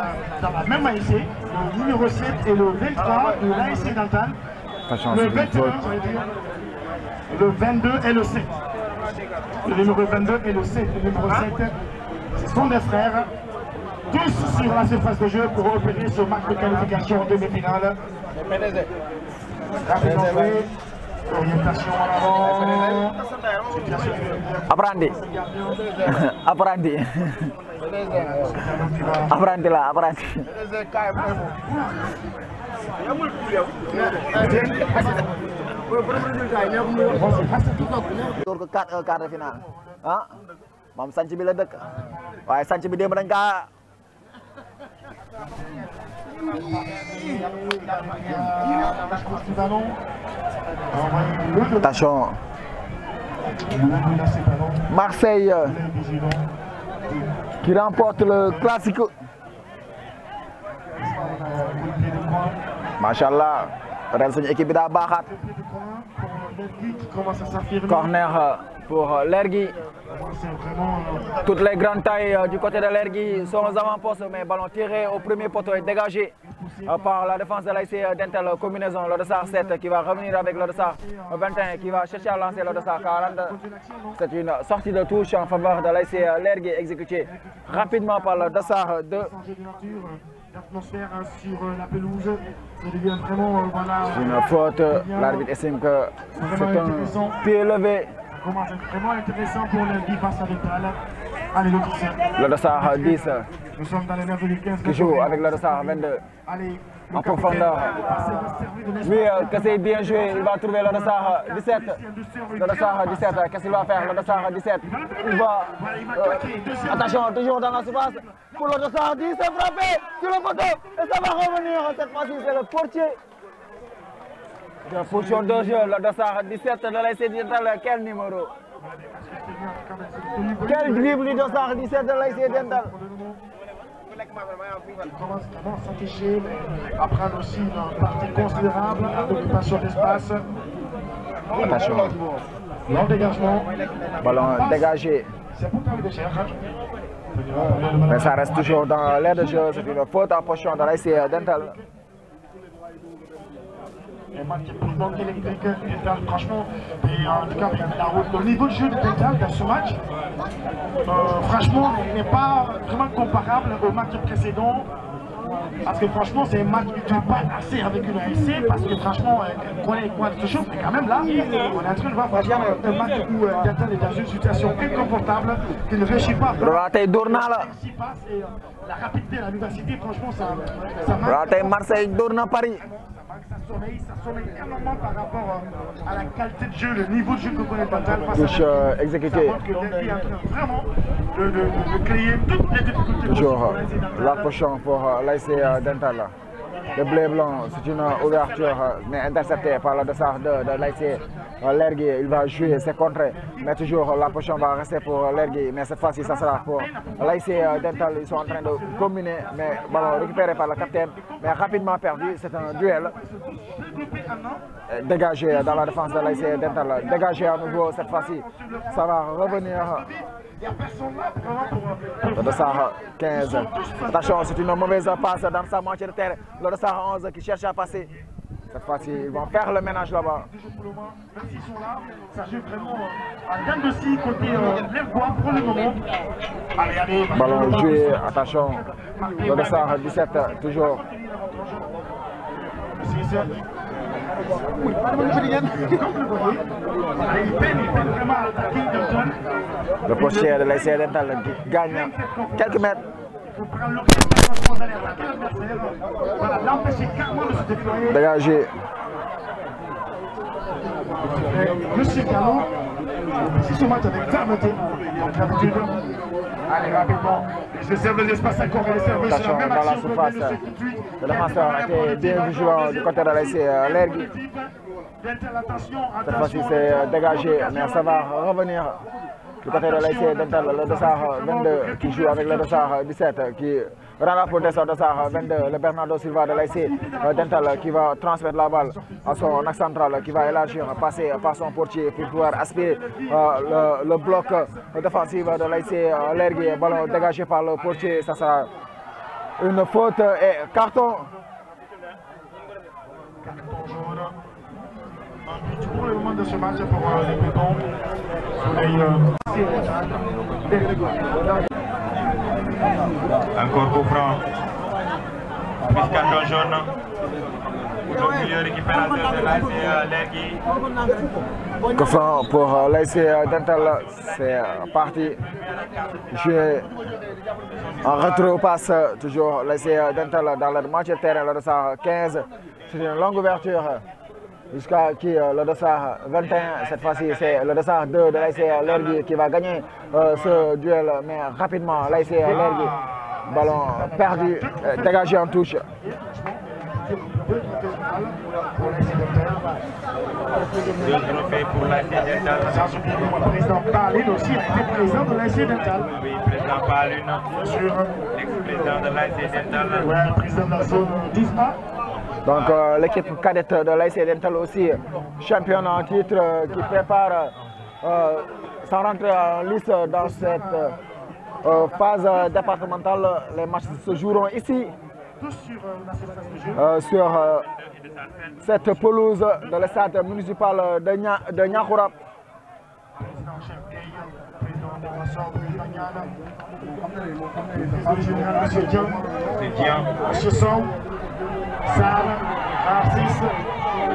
dans la même ASC, le numéro 7 et le 23 de l'ASC Dental. Le 21, le 22 et le 7. Le numéro 22 et le 7. Le numéro 7, ce sont des frères, tous sur la surface de jeu pour opérer ce match de qualification en demi-finale. Rapidement joué, orientation en avant. Apprenti. Apprenti. Apprenti là, apprenti. Door ko 4-1 quart de finale ah moom sanc bi la dëkk waaye sanc bi démb dañ kaa attention Marseille qui remporte le classique. Machallah ren suñu équipe bi daa baaxaat. Corner pour l'Ergui. Toutes les grandes tailles du côté de l'Ergui sont aux avant-postes, mais ballon tiré au premier poteau et dégagé par la défense de l'ASC Dental. Combinaison, le dossard 7 qui va revenir avec le dossard 21 qui va chercher à lancer le dossard 40. C'est une sortie de touche en faveur de l'ASC l'Ergui exécutée rapidement par le dossard 2. L'atmosphère sur la pelouse, ça devient vraiment c'est une faute, l'arbitre estime que c'est un pied levé. Ça commence à être vraiment intéressant pour l'Ergui face à Dental. Allez, le 10. Le dossard 10 nous sommes dans les 9 2015 qui joue avec le dossard 22 allez, en profondeur. Oui, que c'est bien joué, il va trouver le dossard 17. Le dossard 17, qu'est-ce qu'il va faire? Le dossard 17, il va... attention, toujours dans la surface. Pour le dossard 10, c'est frappé sur le poteau et ça va revenir. Cette fois-ci, c'est le portier. De position de jeu, le dossard 17 de l'ASC Dental. Quel numéro? Quel dribble du dossard 17 de l'ASC Dental? Il commence vraiment à s'afficher, à prendre aussi une partie considérable à l'occupation d'espace. Attention. Long dégagement. Ballon dégagé. C'est pour travailler de cher. Mais ça reste toujours dans l'air de jeu. C'est une faute en position de l'ASC Dental. Un match purement électrique, Dental, franchement, et en tout cas, le niveau de jeu de Dental dans ce match, franchement, n'est pas vraiment comparable au match précédent. Parce que franchement, c'est un match qui ne joue pas assez avec une ASC, parce que franchement, on connaît quoi de ce chose, mais quand même là, on est en train de voir franchement un match où Dental est dans une situation inconfortable, qu'il ne réussit pas. La rapidité, la vivacité, franchement, ça marche. Marseille, Dorna, Paris. Ça sommeille énormément par rapport à la qualité de jeu, le niveau de jeu que connaît Dental. Touche exécutée. L'Ergui est en train vraiment de créer toutes les difficultés. Toujours la pochon pour l'ASC Dental. Le bleu blanc, c'est une ouverture, mais interceptée par le dossard de l'ASC l'Ergui. Il va jouer ses contrées, mais toujours la pochon va rester pour l'Ergui. Mais cette fois-ci, ça sera pour l'ASC Dental. Ils sont en train de combiner, mais ballon récupéré par le capitaine, mais rapidement perdu. C'est un duel. Dégagé dans la défense de l'ASC Dental. Dégagé à nouveau cette fois-ci. Ça va revenir. Le dossard 15. Attention, c'est une mauvaise passe dans sa moitié de terre. Le dossard 11 qui cherche à passer. Cette fois-ci, ils vont faire le ménage là-bas. Même s'ils sont là, ça joue vraiment en gamme de scie côté l'Ergois pour le moment. Allez, allez. Ballon joué, attention. Le dossard 17, toujours. Comme vous le voyez, il peine vraiment à attaquer Dental. Le postier de l'ASC Dental qui gagne quelques mètres. Dégagé. Monsieur Gallo, c'est ce match avec fermeté, comme d'habitude. Allez, rapidement, je serve l'espace à corps et serve sur la même dans la action. surface. Le défenseur a été bien vigilant du côté de l'ASC Lergui. Cette fois-ci, c'est dégagé, mais ça va revenir du côté de l'ASC Dental. Le dossard 22 qui joue avec le dossard 17 qui rend la protection de dossard 22. Le Bernardo Silva de l'ASC Dental qui va transmettre la balle à son axe central, qui va élargir, passer par son portier pour pouvoir aspirer le bloc défensif de l'ASC Lergui. Ballon dégagé par le portier, ça sera une faute et carton. Pour le moment de ce match, pour les Pétons, encore coup franc. Plus carton jaune. Le milieu récupérateur de l'ASC Lergui. Coup franc pour l'ASC Dental, c'est parti. Joué en retrait-passe, toujours l'ASC Dental dans la moitié de terrain, le dossard 15. C'est une longue ouverture. Jusqu'à qui le dossard 21, cette fois-ci c'est le dossard 2 de l'ASC Lergui qui va gagner ce duel, mais rapidement l'ASC Lergui, ballon perdu, dégagé en touche. Deux trophées pour l'ASC Dental. Le président Paline aussi a été président de l'ASC Dental. Oui, président Paline, l'ex-président de l'ASC Dental. Ouais, président de la zone 10A. Donc l'équipe cadette de l'ASC Dental aussi, championne en titre, qui prépare sans rentrer en lice dans cette phase départementale. Les matchs se joueront ici, sur cette pelouse de l'estade municipal de Niakourab. Monsieur Sow, Sal, Arcis,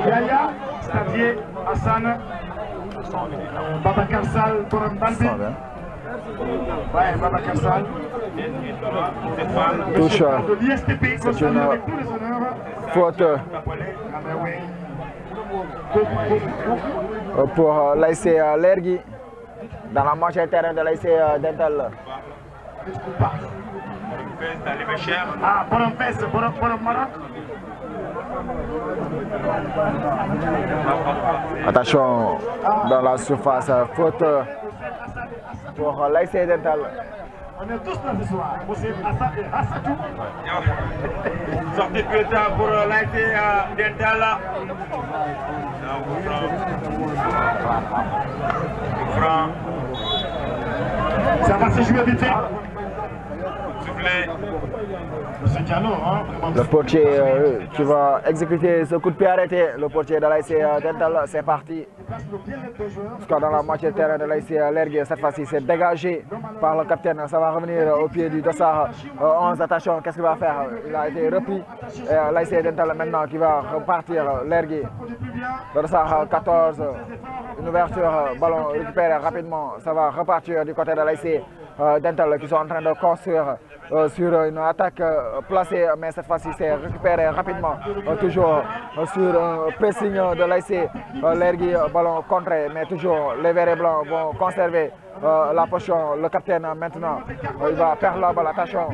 Yaya, Stadier, Hassan, Babacar Sall, Borom Balbi. Ouais, Babacar Sall. Touche. De l'ISTP, C'est une avec tous les honneurs. faute pour l'ASC Lergui dans la moitié terrain de l'ASC Dental. Ah, Borom Fès, Borom Maroc. Attention dans la surface, faute pour l'ASC Dental. On est tous là ce soir. Hassatou. Sortie de but pour l'ASC Dental. Franc. Ça va se jouer vite fait. Soufflé. Monsieur Diallo, hein, Le portier qui va exécuter ce coup de pied arrêté. Le portier de l'ASC Dental, c'est parti. Jusqu'à dans la moitié de terrain de l'ASC Lergui, cette fois-ci c'est dégagé par le capitaine. Ça va revenir au pied du dossard 11. Attention, qu'est-ce qu'il va faire? Il a été repris. L'ASC Dental maintenant qui va repartir. Lergui, le dossard 14. Une ouverture, ballon récupéré rapidement. Ça va repartir du côté de l'ASC Dental qui sont en train de construire sur une attaque placée, mais cette fois-ci c'est récupéré rapidement, toujours sur un pressing de l'ASC Lergui, ballon contré, mais toujours les verts et blancs vont conserver la position. Le capitaine maintenant, il va perdre la balle, attention,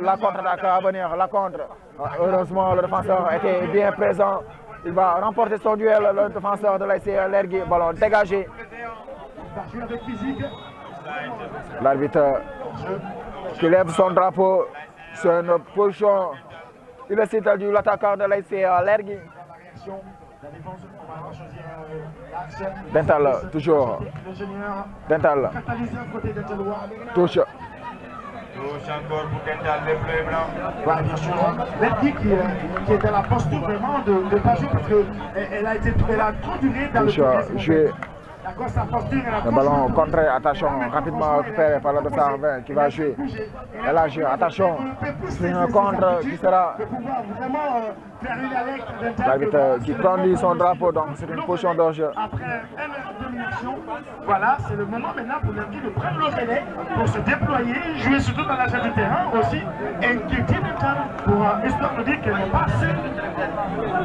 la contre-attaque à venir, la contre. Heureusement le défenseur était bien présent, il va remporter son duel, le défenseur de l'ASC Lergui, ballon dégagé. L'arbitre qui lève son drapeau sur une position illicite de l'attaquant de l'ASC Lergui. Dental, toujours. Dental. Touche. Touche encore pour Dental, les bleus et blancs. Ouais, bien sûr. Lergui qui est dans la posture vraiment de pas jouer parce qu'elle a trop duré dans le joué. Le ballon contré, attention, rapidement récupéré par le dossard 20 qui va jouer. Élargir, attention, c'est une contre qui sera. L'arbitre qui prend son drapeau, donc c'est une position de jeu. formation. Voilà, c'est le moment maintenant pour l'Ergui de prendre le relais, pour se déployer, jouer surtout dans la salle du terrain aussi, inquiéter le terrain pour histoire de dire qu'elle n'est pas seule.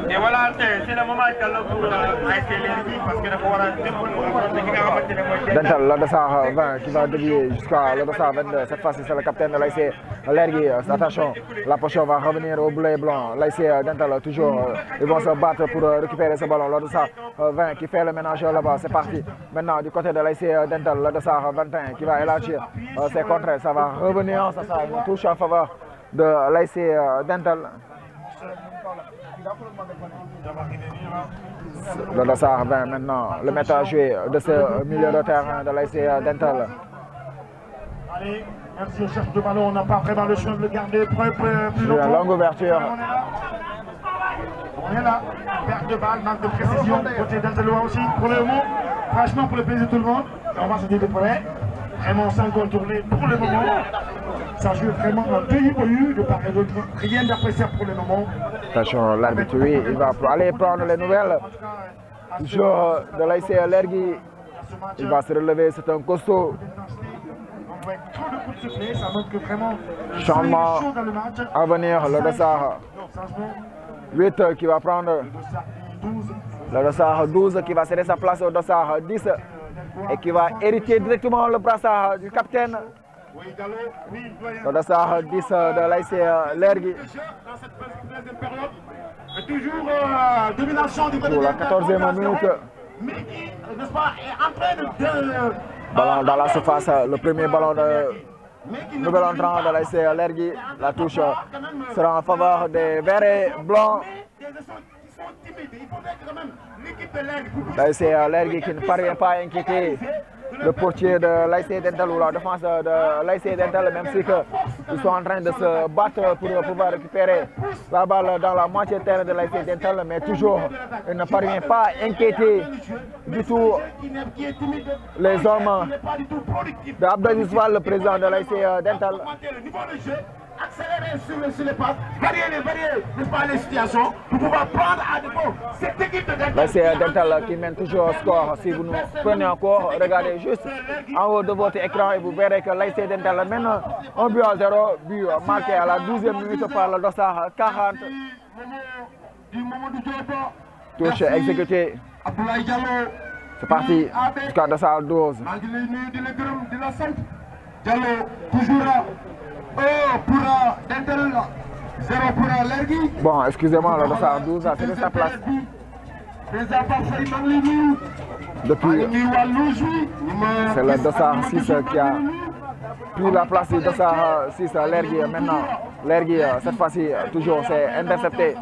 Et voilà, c'est le moment pour ASC L'Ergui parce que dafa war a Dental Lodosar 20 qui va dévier jusqu'à Lodosar 22. Cette fois-ci, c'est le capitaine de l'ASC L'Ergui. Attention, la potion va revenir au bleu et blanc. L'ASC Dental, toujours, ils vont se battre pour récupérer ce ballon. Lodosar 20 qui fait le ménage là-bas. C'est parti. Maintenant, du côté de l'ASC Dental, Lodosar 21 qui va élargir ses contrées. Ça va revenir. Ça sera une touche en faveur de l'ASC Dental. Lodosar 20 maintenant, le maître à jouer de ce milieu de terrain de l'ASC Dental. Allez, merci au cherche de ballon, on n'a pas vraiment le choix de le garder plus longtemps. Longue ouverture. On est là, perte de balle, manque de précision, côté Dental aussi. Pour le moment, franchement, pour le plaisir de tout le monde, on va se déployer. Vraiment sans contourner pour le moment. Ça joue vraiment un pays de part et d'autre. Rien d'appréciable pour le moment. Attention, l'arbitre, oui, il va aller prendre les nouvelles. Le joueur de l'ASC L'Ergui, il va se relever, c'est un costaud. Trop de coups de sifflet, ça montre que vraiment changement à venir, Lodosar 8 qui va prendre le Dossard 12 qui va céder sa place au Dossard 10 et qui va hériter directement le brassard du capitaine. Le Dossard 10 de l'ASC L'Ergui. Toujours domination du côté pour la 14e minute. Mais qui, n'est-ce pas, est en train de... Ballon dans la surface, le premier ballon de nouvel entrant de l'ASC L'Ergui. La touche sera en faveur des verts et blancs. L'ASC L'Ergui qui ne parvient pas à inquiéter le portier de l'ASC Dental ou la défense de l'ASC Dental, même si ils sont en train de se battre pour pouvoir récupérer la balle dans la moitié terrain de l'ASC Dental, mais toujours il ne parvient pas à inquiéter du tout les hommes d'Abdelaziz Fall, le président de l'ASC Dental. Accélérer sur les passes, varier, n'est-ce pas, les situations pour pouvoir prendre à défaut cette équipe de Dental. L'ASC Dental qui mène toujours au score. Si vous nous prenez encore, regardez juste en haut de votre écran et vous verrez que l'ASC Dental mène 1 but à 0, but marqué à la 12e minute par le Dossard 40. Touche exécutée. C'est parti jusqu'à Dossard 12. Toujours pour Dental, 0 pour L'Ergui. Bon, excusez-moi, le Dossard 12 a cédé sa place. Depuis, c'est le Dossard 6 qui a pris la place du Dossard 6 à L'Ergui. Maintenant, L'Ergui, cette fois-ci, toujours, c'est intercepté.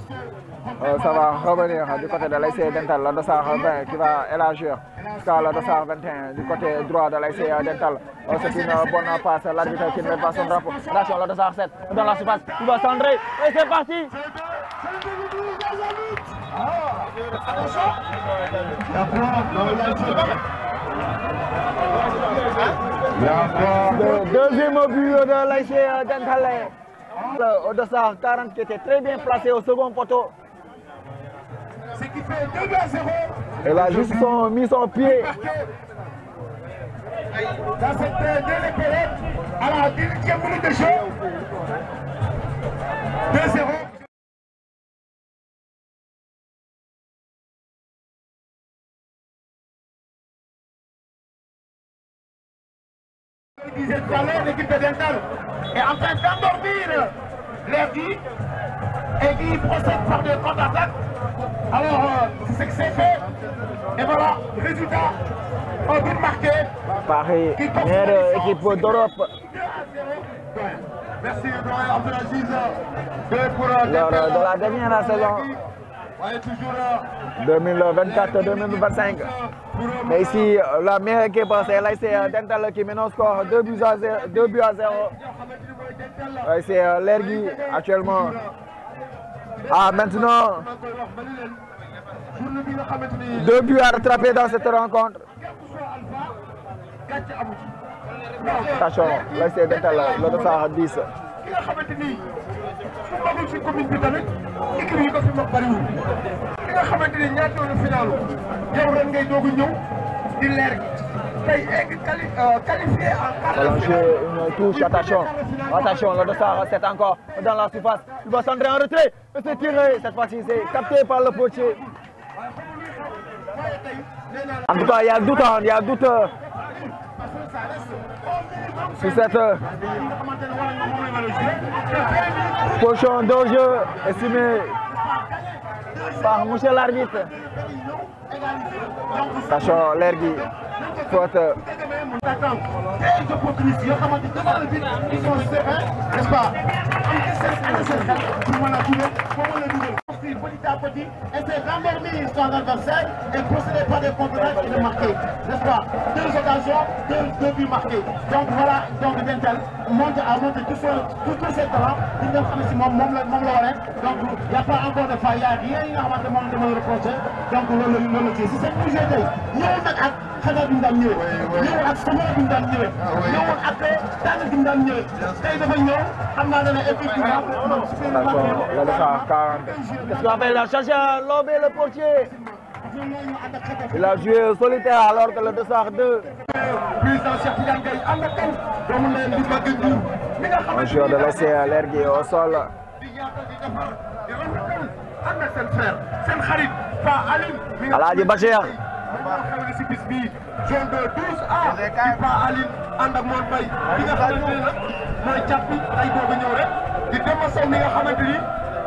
Ça va revenir du côté de l'ASC Dental, le Dossard 20 qui va élargir jusqu'à le Dossard 21 du côté droit de l'ASC Dental. C'est une bonne passe, l'arbitre qui ne met pas son drapeau. Attention, le Dossard 7 dans la surface, il va centrer et c'est parti. Le deuxième but de l'ASC Dental. Le Dossard 40 qui était très bien placé au second poteau. Ce qui fait 2 à 0. Elle a juste mis son pied. Dans cette deuxième période, à la 18e minute de jeu. 2-0. L'équipe de Dental est en train d'endormir L'Ergui et qui procède par des contre-attaques. Alors, c'est ce que c'est fait. Et voilà, résultat, un but marqué. Paris, meilleure équipe d'Europe. Merci, Abdelaziz. Lors de la dernière saison 2024-2025. Mais ici, la meilleure équipe, c'est l'ASC Dental qui mène au score 2 buts à 0. L'ASC L'Ergui actuellement. Ah, maintenant, 2 buts à rattraper dans cette rencontre. Attention, l'ASC Dental, le Dossard 10. di leer gi tey egg qualifié en quart de Prolongé une touche, attention, attention, le dossard c'est encore dans la surface, il va centrer en retrait, et c'est tiré, cette fois-ci c'est capté par le potier. En tout cas, il y a doute, il y a doute sur cette position de jeu estimée par monsieur l'arbitre. Attention, Lergui, faute. Des opportunistes, yoo xamante ni devant le but, ils sont sereins, n'est-ce pas? Petit à petit, essayer d'endormir son adversaire et procéder par des contre-attaques et de marquer, n'est-ce pas? Deux occasions, deux buts marqués. Donc voilà, donc Dental montre tout ses talents. Il ne xam si moom la waree. Donc il n'y a pas encore de faille, il n'y a rien yi nga xamante moom la mën a reprocher. Donc loolu ci si seen projet tey ñëw nag ak xanaa bi mu daan ñëwee. ñëw ak sama bi mu daan ñëwee. ñëwoon ak tànn bi mu daan ñëwee. tey dafa ñëw xam naa ne effectivement. Qu'est-ce qu'on appelle la charge à lobé le portier? Il a joué solitaire alors que le dossard 2. Un joueur de l'ASC Lergui au sol. Alaaji Bachir. Zone de 12A di Pa Aline ànd ak Mor Mbaye bi nga xamante ne nag mooy jàppi ay doog a ñëw rek di Demba Sow mi nga xamante ni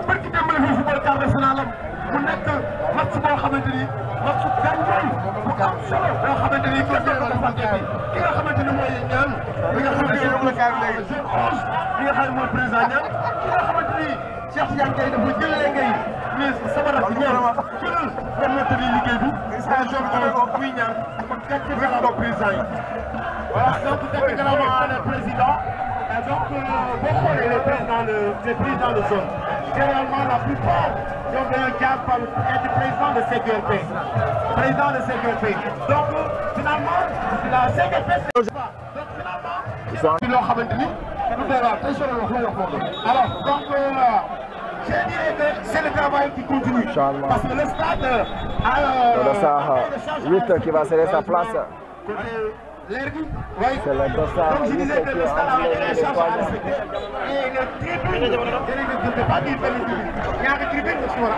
barki démb la fi football quart de finale am mu nekk match boo xamante ni match gàncax bu am solo boo xamante ni kenn doon ko defante bi ki nga xamante ni mooy ñaan bi nga xamante ni mooy jeune onze bi nga xam ne mooy président ñaan ki nga xamante ni Cheikh Tidiane Gaye dafa jëlee ngay mais sama rakk ñaan jëlal nga mottali liggéey bi jeune onze muy ñaan kon gàcce bi la président yi. Voilà, donc techniquement le président, donc beaucoup les présidents de zone. Généralement, la plupart ont un cadre par être président de CQLP. Président de CQLP. Donc finalement, la CQLP c'est pas. Donc finalement, alors donc je dirais que c'est le travail qui continue. Parce que le stade a 8 qui va céder sa place. C'est le dossard 8 qui est entre les étoiles. Et les tribunes, je ne peux pas dire belle tribune. Il y a des tribunes qui sont à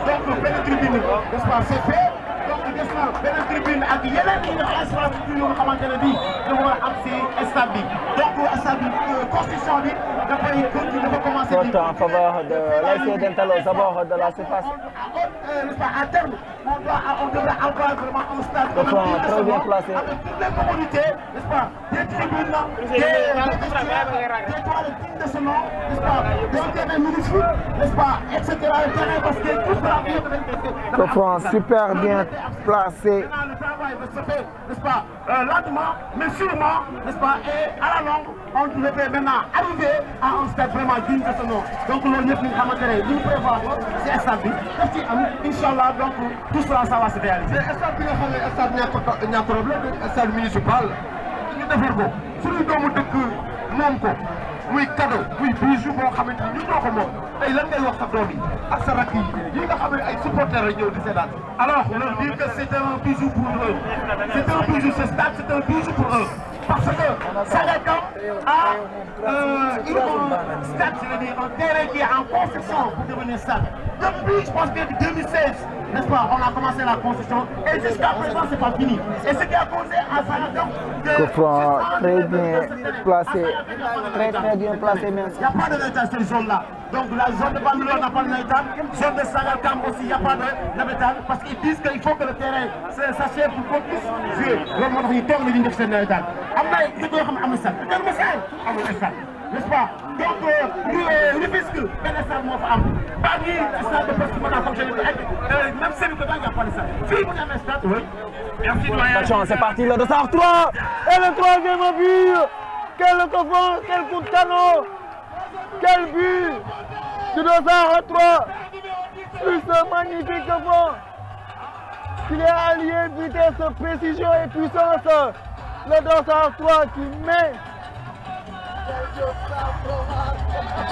donc belle tribune, n'est-ce pas, c'est fait. Donc des na belle tribune ak yeneen yi nga infrastructure yoo xamante ne bii dafa war a am si stade bi. Donc stade bi construction bi dafay continuer dafa commencer. Faute en faveur de l'ASC Dental aux abords de la surface. À terme, on devrait avoir vraiment un stade très bien placé. avec toutes les commodités, n'est-ce pas, des tribunes, des toiles dignes de ce nom, n'est-ce pas, des terrains magnifiques, n'est-ce pas, etc. Parce que tout ça est super bien placé. Le travail va se faire, n'est-ce pas, lentement, mais sûrement, n'est-ce pas, et à la longue, on devrait maintenant arriver à un stade vraiment digne de ce nom. Donc, nous nous prévoyons, c'est stade bi, Inch'Allah, donc tout cela, ça va se réaliser. Stade bi nga xam ne stade ñàkk problème stade municipal ñu defar ko suñu doomu dëkk moom ko muy cadeau muy bijou boo xamante ni ñun ñoo ko moom tey lan ngay wax sa doom yi ak sa rakk yi nga xam ne ay supporters la ñëw di seetaan. Alors, leur dire que c'est un bijou pour eux. C'est un bijou, ce stade, c'est un bijou pour eux. Parce que Sangalkam a un stade, je veux dire, un terrain qui est en construction pour devenir stade. Depuis, je pense que 2016, n'est-ce pas, on a commencé la construction et jusqu'à présent, c'est pas fini. Et ce qui a causé à Sangalkam très bien placé, très bien placé, merci. Il n'y a pas de métal cette zone-là. Donc la zone de Bambilor n'a pas de métal, zone de Sangalkam aussi, il n'y a pas de métal, parce qu'ils disent qu'il faut que le terrain s'achève pour qu'on puisse jouer. Loolu moo tax ñu toog na di def seen nawetaan am na ay dëkk yoo xam ne amul stade Kër Masar amul stade, n'est-ce pas? Donc Rufisque benn stade moo fa am Bargny stade de presque mën naa fonctionner ak même Sébikotane il n'y a pas de stade fii bu ñu amee stade. Oui. Merci doyen. Attention, c'est parti, le dossard 3 et le troisième but. Quel offense, quel coup de canon, quel but du dossard 3 sur ce magnifique offense. Il est allié vitesse, précision et puissance. Le dossard 3 qui met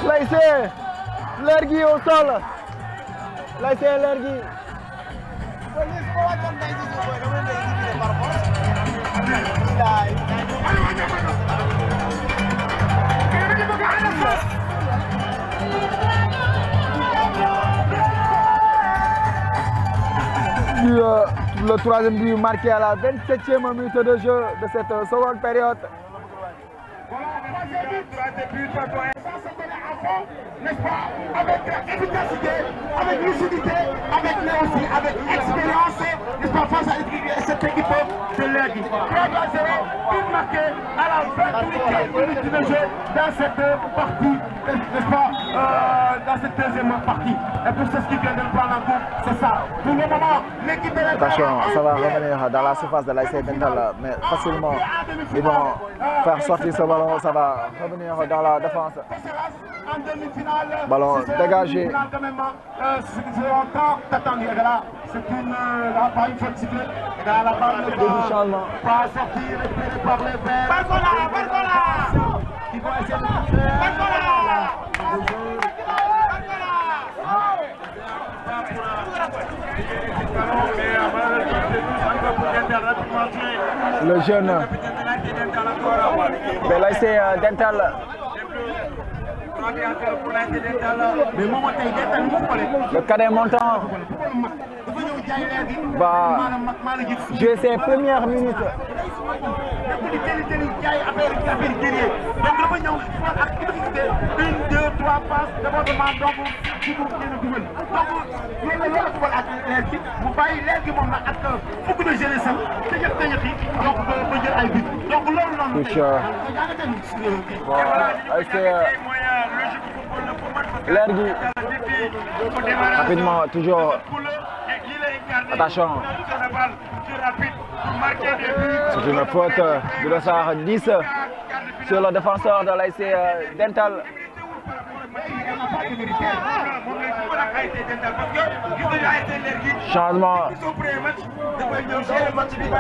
l'ASC Lergui au sol. L'ASC Lergui. le troisième but marqué à la 27e minute de jeu de cette seconde période. N'est-ce pas, avec efficacité, avec lucidité, avec aussi avec expérience, n'est-ce pas, face à cette équipe de l'Aigle. 3-0, but marqué à la 28e minute de jeu dans cette partie, n'est-ce pas, dans cette deuxième partie. Et pour ce qui vient de le prendre en compte, c'est ça. Pour le moment, l'équipe de l'Aigle. Attention, ça va revenir dans la surface de l'ASC Dental, mais facilement, ils vont faire sortir ce ballon, ça va revenir dans la défense. En demi-finale, ballon dégagé. C'est longtemps attendu. C'est pas une faute sifflée. La balle ne pas sortir, récupérée par les verts. Barcola. Qui vont essayer de faire. Le jeune de l'ASC Dental. Le cadet montant va jouer ses premières minutes. Une, deux, trois passes, Lergui, rapidement, toujours. Attention. C'est une faute de Dossard 10 sur le défenseur de l'ASC Dental. Changement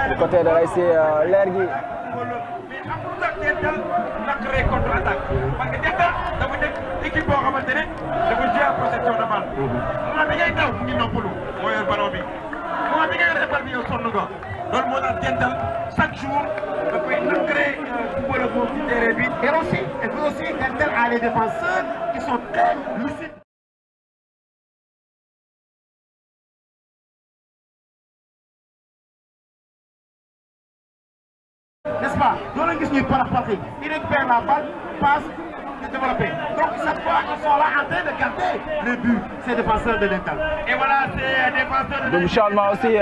du côté de l'ASC Lergui. Équipe boo xamante ne dafa jouer possession de balle. Moment bi ngay daw mu ngi noppalu moo yor ballon bi. Moment bi ngay yor ballon bi yow sonn nga. Loolu moo tax Dental chaque jour dafay ancrer football boobu ci terrain bi. Et aussi Dental a les défenseurs qui sont très lucides. N'est-ce pas? Dans le gis ñuy parapaté, il récupère la balle, passe. Développé. Donc cette fois, ils sont là en train de garder le but, ces défenseurs de Dental. Et voilà, c'est défenseurs de Double changement aussi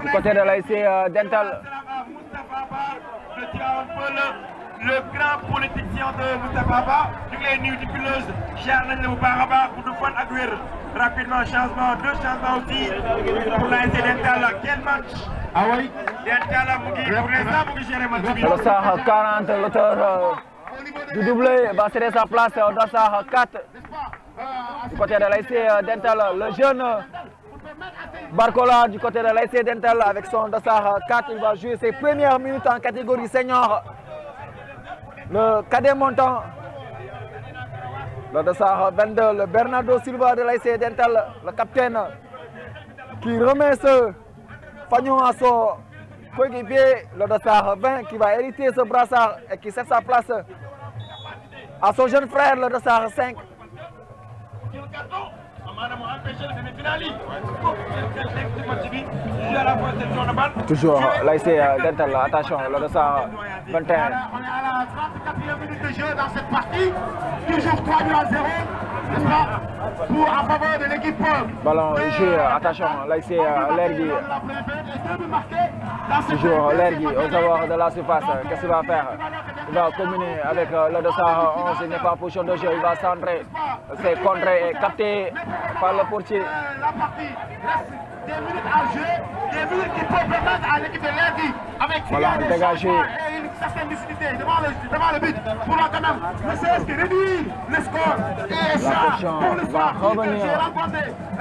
du côté de l'ASC Dental. Moustapha Ba, je tiens un peu le grand politicien de Moustapha Ba. Ñu ngi lay nuyu di pileuse, cher nañ la bu baax a baax bu du fan ak wér. Rapidement, changement, deux changements aussi pour l'ASC Dental. Quel match? Ah oui? Dental mu ngi pour l'instant mu ngi gérer match bi. Le Dossard 40, l'auteur du doublé va céder sa place au Dossard 4. Du côté de l'ASC Dental, le jeune Barcola du côté de l'ASC Dental avec son Dossard 4, il va jouer ses premières minutes en catégorie senior. Le cadet montant, le Dossard 22, le Bernardo Silva de l'ASC Dental, le capitaine qui remet ce fanion à son coéquipier, le Dossard 20 qui va hériter ce brassard et qui cède sa place à son jeune frère, le Dossard 5. Toujours l'ASC Dental, attention, le Dossard 21. On est à la 34e minute de jeu dans cette partie, toujours 3-0, n'est-ce pas, en faveur de l'équipe. Ballon joué, attention, l'ASC Lergui. Toujours Lergui aux abords de la surface, qu'est-ce qu'il va faire? Il va combiner avec le Dossard 11, il n'est pas en position de jeu, il va centrer, c'est contré et capté par le portier. La partie reste des minutes à jouer, des minutes qui peuvent permettre à l'équipe de Lergui avec dégagé. Et une certaine lucidité devant le but pour quand même ne serait-ce que réduire le score. Et ça, pour le va revenir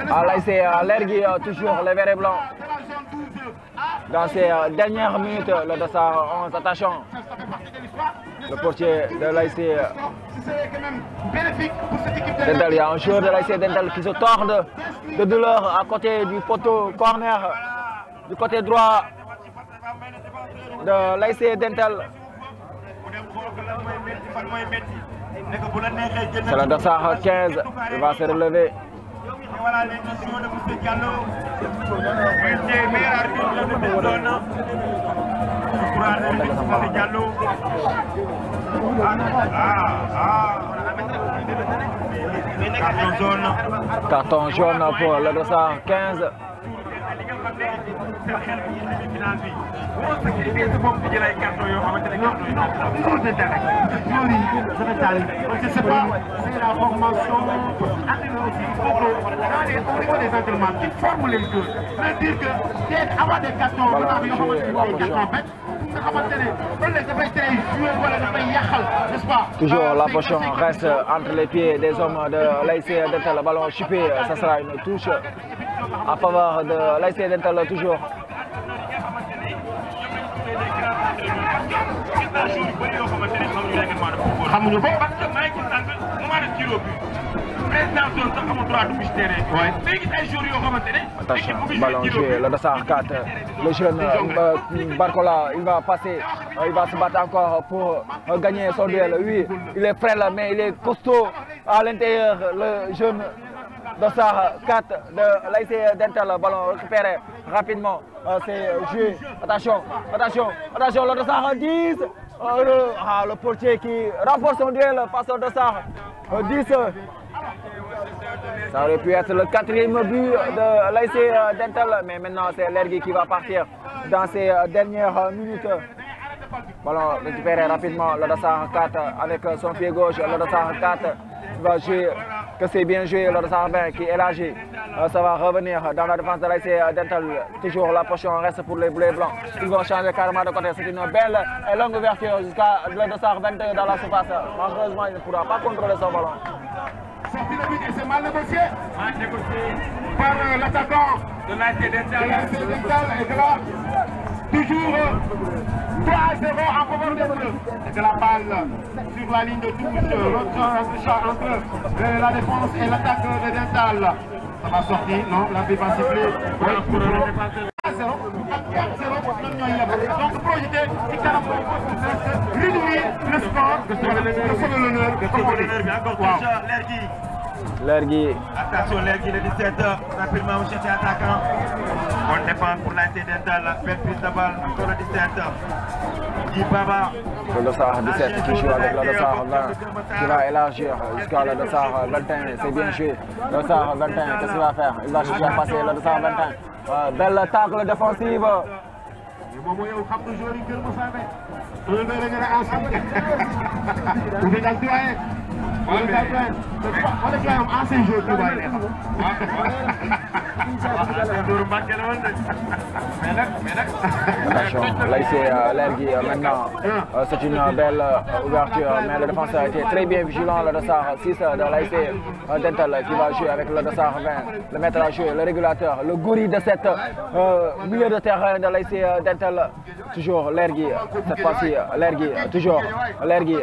à l'ASC Lergui, toujours les verts et blancs. Dans ces dernières minutes, le Dossard 11, attention. Le portier de l'ASC Dental, il y a un joueur de l'ASC Dental qui se tord de douleur à côté du poteau corner du côté droit de l'ASC Dental. C'est le Dossard 15, il va se relever. voilà les notions de M. Diallo, meilleur arbitre de cette zone. Je crois que M. Diallo. Carton jaune pour le dossard 15. Je sais pas, c'est la formation au niveau des entraînements qui forment les jeux. C'est-à-dire que avoir des cartons, toujours la potion reste entre les pieds des hommes de l'ASC Dental. Le ballon chipé, ça sera une touche en faveur de l'ASC Dental toujours. Attention, ballon joué, le dossard 4, le jeune Barcola, il va passer, il va se battre encore pour gagner son duel. Oui, il est frêle, mais il est costaud à l'intérieur, le jeune dossard 4 de l'ASC Dental. Ballon récupéré rapidement, c'est joué, attention, le dossard 10, le portier qui renforce son duel face au dossard 10. Ça aurait pu être le 4e but de l'ASC Dental, mais maintenant c'est Lergui qui va partir dans ces dernières minutes. Ballon récupéré rapidement, le dossard 4 avec son pied gauche, le dossard 4 va jouer, que c'est bien joué, le dossard 20 qui élargit. Ça va revenir dans la défense de l'ASC Dental. Toujours la potion reste pour les bleus blancs. Ils vont changer carrément de côté. C'est une belle et longue ouverture jusqu'à le dossard 22 dans la surface. Malheureusement, il ne pourra pas contrôler son ballon. Sorti le but et c'est mal négocié. Par l'attaquant de l'ASC Dental. Et que là, toujours 3-0 en faveur des bleus. Et que la balle sur la ligne de touche, entre la défense et l'attaque de Dental. Ça va sortir, non, la vie va siffler. Donc projeter réduire le score de sauver l'honneur Lergui. Attention, Lergui, le 17, rapidement on cherche attaquant. On défend pour l'ASC Dental, belle prise de balle, encore le 17. Dibaba. Le dossard 17 qui joue avec le dossard 20 qui va élargir jusqu'à le dossard 21. C'est bien joué. Le dossard 21, qu'est-ce qu'il va faire? Il va chercher à passer le dossard 21. Belle tacle défensive. Attention, là ici Lergui maintenant, c'est une belle ouverture, mais le défenseur a été très bien vigilant, le dossard 6 de l'ASC Dental qui va jouer avec le dossard 20, le maître à jouer, le régulateur, le gorille de cette milieu de terrain de l'ASC Dental, toujours Lergui, cette fois-ci Lergui, toujours Lergui.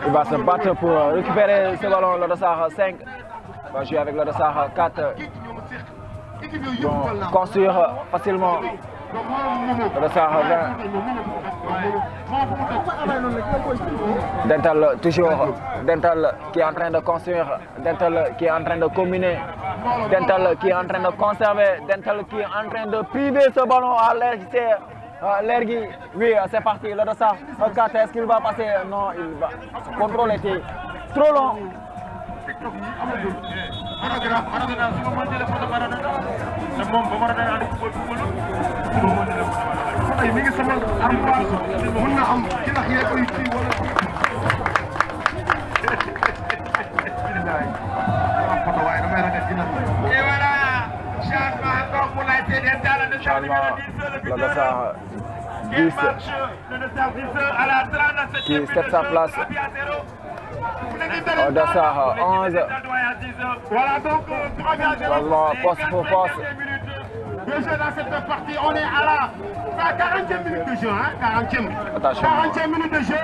Il va se battre pour récupérer ce ballon, le dossard 5. Il va jouer avec le dossard 4. Donc, construire facilement le dossard 20. Dental toujours. Dental qui est en train de construire. Dental qui est en train de combiner. Dental qui est en train de conserver. Dental qui est en train de priver ce ballon à l'RGC. Lergui, oui, c'est parti, le dossard 4, est-ce qu'il va passer? Non, il va. Son contrôle était trop long. Et voilà, changement encore pour l'ASC Dental, le dossard 10 qui cède sa place. Au dossard 11. Voilà donc 3-0. Poste pour poste. De jeu dans cette partie, on est à la 40e minute de jeu, hein, 40e minute de jeu.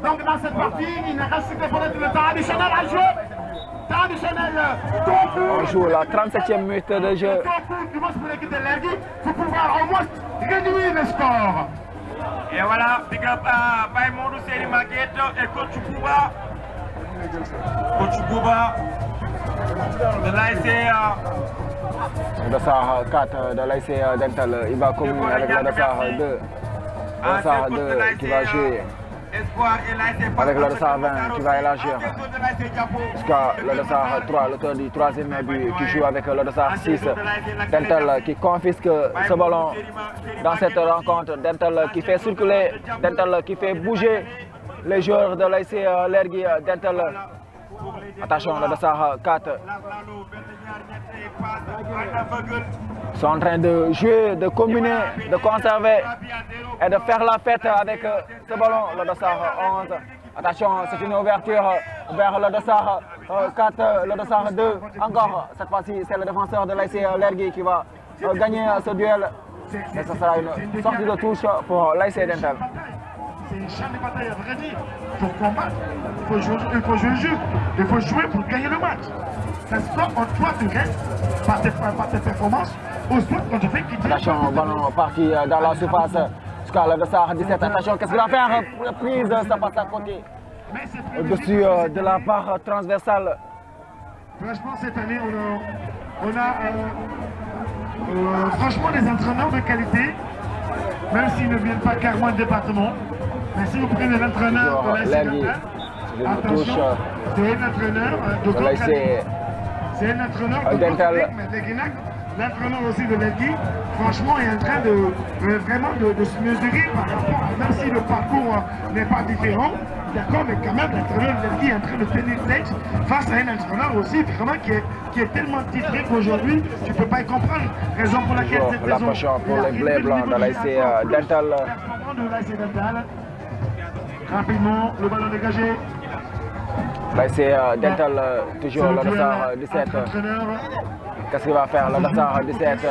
Donc dans cette partie, il ne reste que peut-être le temps additionnel à jouer. Temps additionnel, on joue la 37e minute de jeu. Du moins pour l'équipe de Lergui, pour pouvoir au moins réduire le score. Et voilà, big up à Baïmondou Seri Maguette et Coach Bouba. Coach Bouba de l'ASC Dossard 4 de l'ASC Dental. Il va communier avec le Dossard 2. Le Dossard 2 qui va jouer avec le Dossard 20 qui va élargir jusqu'à le Dossard 3, l'auteur du troisième but qui joue avec le Dossard 6. Dental qui confisque ce ballon dans cette rencontre. Dental qui fait circuler, Dental qui fait bouger les joueurs de l'ASC Lergui. Dental. Attention, le Dossard 4. Ils sont en train de jouer, de combiner, de conserver et de faire la fête avec ce ballon, le Dossard 11. Attention, c'est une ouverture vers le Dossard 4, le Dossard 2. Encore, cette fois-ci, c'est le défenseur de l'ASC Lergui qui va gagner ce duel. Et ce sera une sortie de touche pour l'ASC Dental. C'est une chaîne de bataille, à vrai dire. Il faut combattre, il faut jouer le jeu, il faut jouer pour gagner le match. Ça se passe en toi, tu gagnes par tes performances, au sport quand tu fais quitter. Attention, ballon parti dans la surface jusqu'à le Dossard 17. Attention, qu'est-ce qu'il va faire? Reprise, ça passe à côté. Au-dessus de la barre transversale. Franchement, cette année, on a franchement des entraîneurs de qualité, même s'ils ne viennent pas carrément du département. Mais si vous prenez l'entraîneur de l'ASC Dental, attention, c'est un entraîneur de grande qualité. C'est un entraîneur de Dental. Mais l'entraîneur aussi de Lergui, franchement, est en train de vraiment de se mesurer par rapport à, même si le parcours n'est pas différent, d'accord, mais quand même l'entraîneur de Lergui est en train de tenir tête face à un entraîneur aussi vraiment qui est tellement titré qu'aujourd'hui, tu ne peux pas y comprendre. Raison pour laquelle cette saison, la prochaine pour les bleus blancs de l'ASC Dental. Rapidement, le ballon dégagé. l'ASC Dental, toujours le Dossard 17. Qu'est-ce qu'il va faire le Dossard 17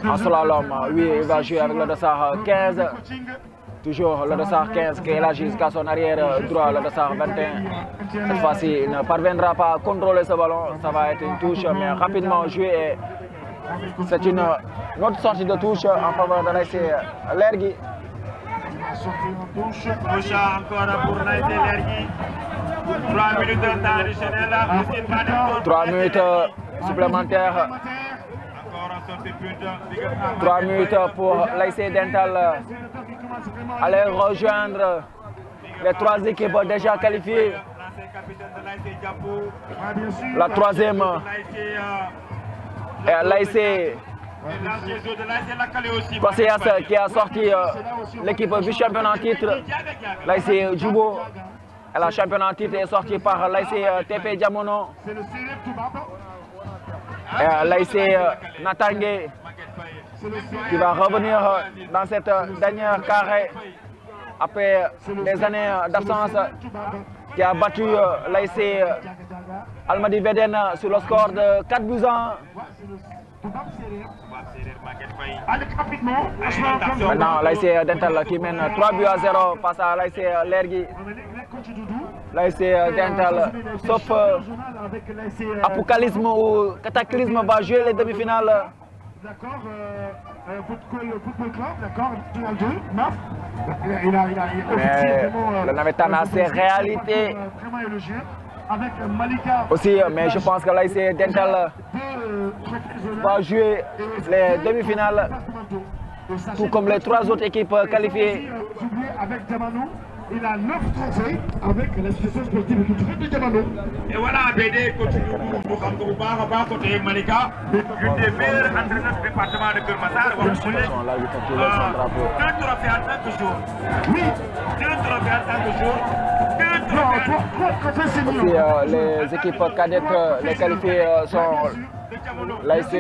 en slalom? Oui, il va jouer avec le Dossard 15. Toujours le Dossard 15 qui élargit jusqu'à son arrière droit, le Dossard 21. Cette fois-ci, il ne parviendra pas à contrôler ce ballon. Ça va être une touche, mais rapidement joué. C'est une autre sortie de touche en faveur de l'ASC Lergui. Touche encore pour l'ASC Lergui. 3 minutes de temps additionnel. 3 minutes supplémentaires. 3 minutes pour l'ASC Dental. Aller rejoindre les 3 équipes déjà qualifiées. La troisième est l'ASC Koseyas qui a sorti l'équipe vice-championne en titre. L'ASC Djubo. Et la championne en titre est sortie par l'ASC TP Diamono. L'ASC Natangé qui va revenir dans cette dernière carré après des années d'absence, qui a battu l'ASC Almadi Veden sur le score de 4-1. Maintenant, l'ASC Dental qui mène 3-0 face à l'ASC Lergui. L'ASC Dental, sauf apocalypse ou cataclysme, va jouer les demi-finales. D'accord, football club, d'accord, final 2, MAF. Mais le Navetana, c'est réalité. Vraiment élogieux. Avec Malika aussi, mais je pense que l'ASC Dental va jouer les demi-finales, tout comme les 3 autres équipes qualifiées. Avec Diamano, il a 9 trophées avec l'association sportive et culturelle de Diamano. Et voilà, BD continue pour côté Malika, une des meilleures entraîneurs du département de Kermassar. 2 trophées en 5 jours. Oui, 2 trophées en 5 jours. Aussi, les équipes cadettes, les qualifiés sont l'ASC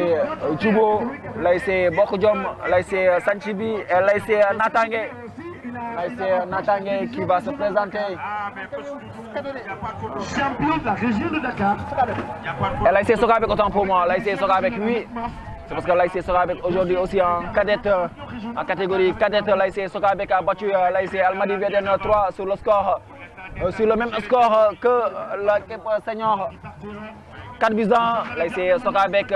Djubo, l'ASC Bokudjom, l'ASC Sanchibi et l'ASC Natangé. L'ASC Natangé qui va se présenter. Champion de la région de Dakar. Et l'ASC sera avec, autant pour moi, l'ASC sera avec lui. C'est parce que l'ASC sera avec aujourd'hui aussi en cadette, en catégorie cadette. L'ASC sera avec a battu l'ASC Almadi Veden 3 sur le score. Sur le même score que l'équipe senior. 4-1, l'ASC Sokabek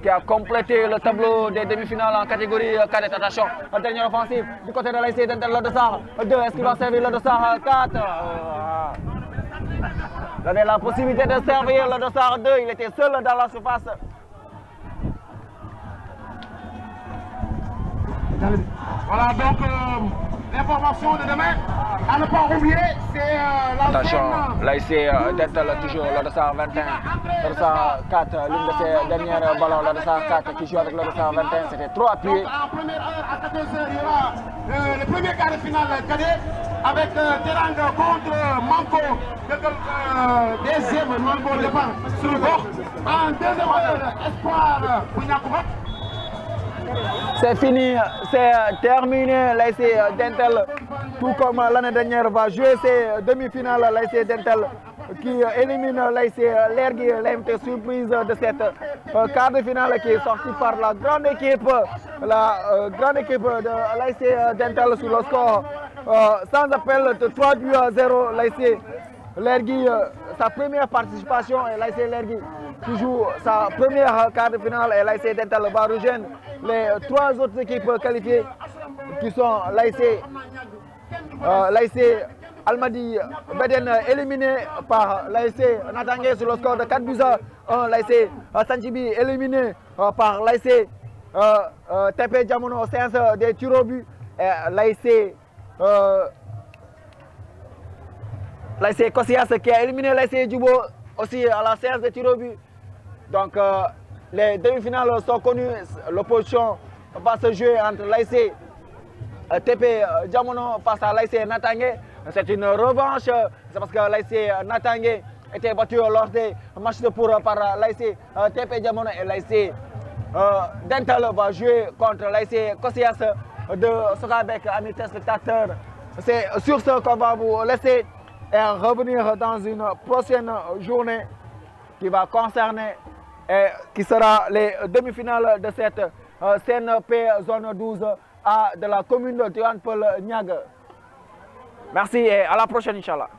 qui a complété le tableau des demi-finales en catégorie cadette. Attention, la dernière offensive du côté de l'ASC Dental, le Dossard 2, est-ce qu'il va servir le Dossard 4? donner la possibilité de servir le dossard 2. Il était seul dans la surface. Voilà donc l'information de demain. À ne pas oublier, c'est la Attention, zone. l'ASC Dental toujours le dossard 21, le dossard 4, l'une de ses dernières ballons, le dossard 4 qui joue avec le dossard 21, c'était trop appuyé. Donc, en première heure, à 14h, il y aura le premier quart de finale cadet avec Teranga contre Manko, deuxième Manko départ sur le bord. En deuxième heure, Espoir pour Nyakouba. C'est fini, c'est terminé. L'ASC Dental, tout comme l'année dernière, va jouer ses demi-finales. L'ASC Dental qui élimine l'ASC Lergui, l'MT surprise de cette quart de finale qui est sortie par la grande équipe de l'ASC Dental sur le score sans appel de 3-0. L'ASC Lergui, sa première participation, et l'ASC Lergui qui joue sa première quart de finale, et l'ASC Dental va rejoindre les trois autres équipes qualifiées qui sont l'ASC Almadi Beden éliminé par l'ASC Natangé sur le score de 4-1, l'ASC Sanchibi éliminé par l'ASC TP Diamono au séance des tirs au but, et l'ASC Kosias qui a éliminé l'ASC Djubo aussi à la séance des tirs au but. Donc les demi-finales sont connues. L'opposition va se jouer entre l'ASC TP Diamono face à l'ASC Natangé. C'est une revanche. C'est parce que l'ASC Natangé était battu lors des matchs de poule par l'ASC TP Diamono, et l'ASC Dental va jouer contre l'ASC Kosias de Sokabek. Amis téléspectateurs, c'est sur ce qu'on va vous laisser et revenir dans une prochaine journée qui va concerner et qui sera les demi-finales de cette CNP zone 12A de la commune de Tivaouane Peulh Niaga. Merci et à la prochaine, Inch'Allah.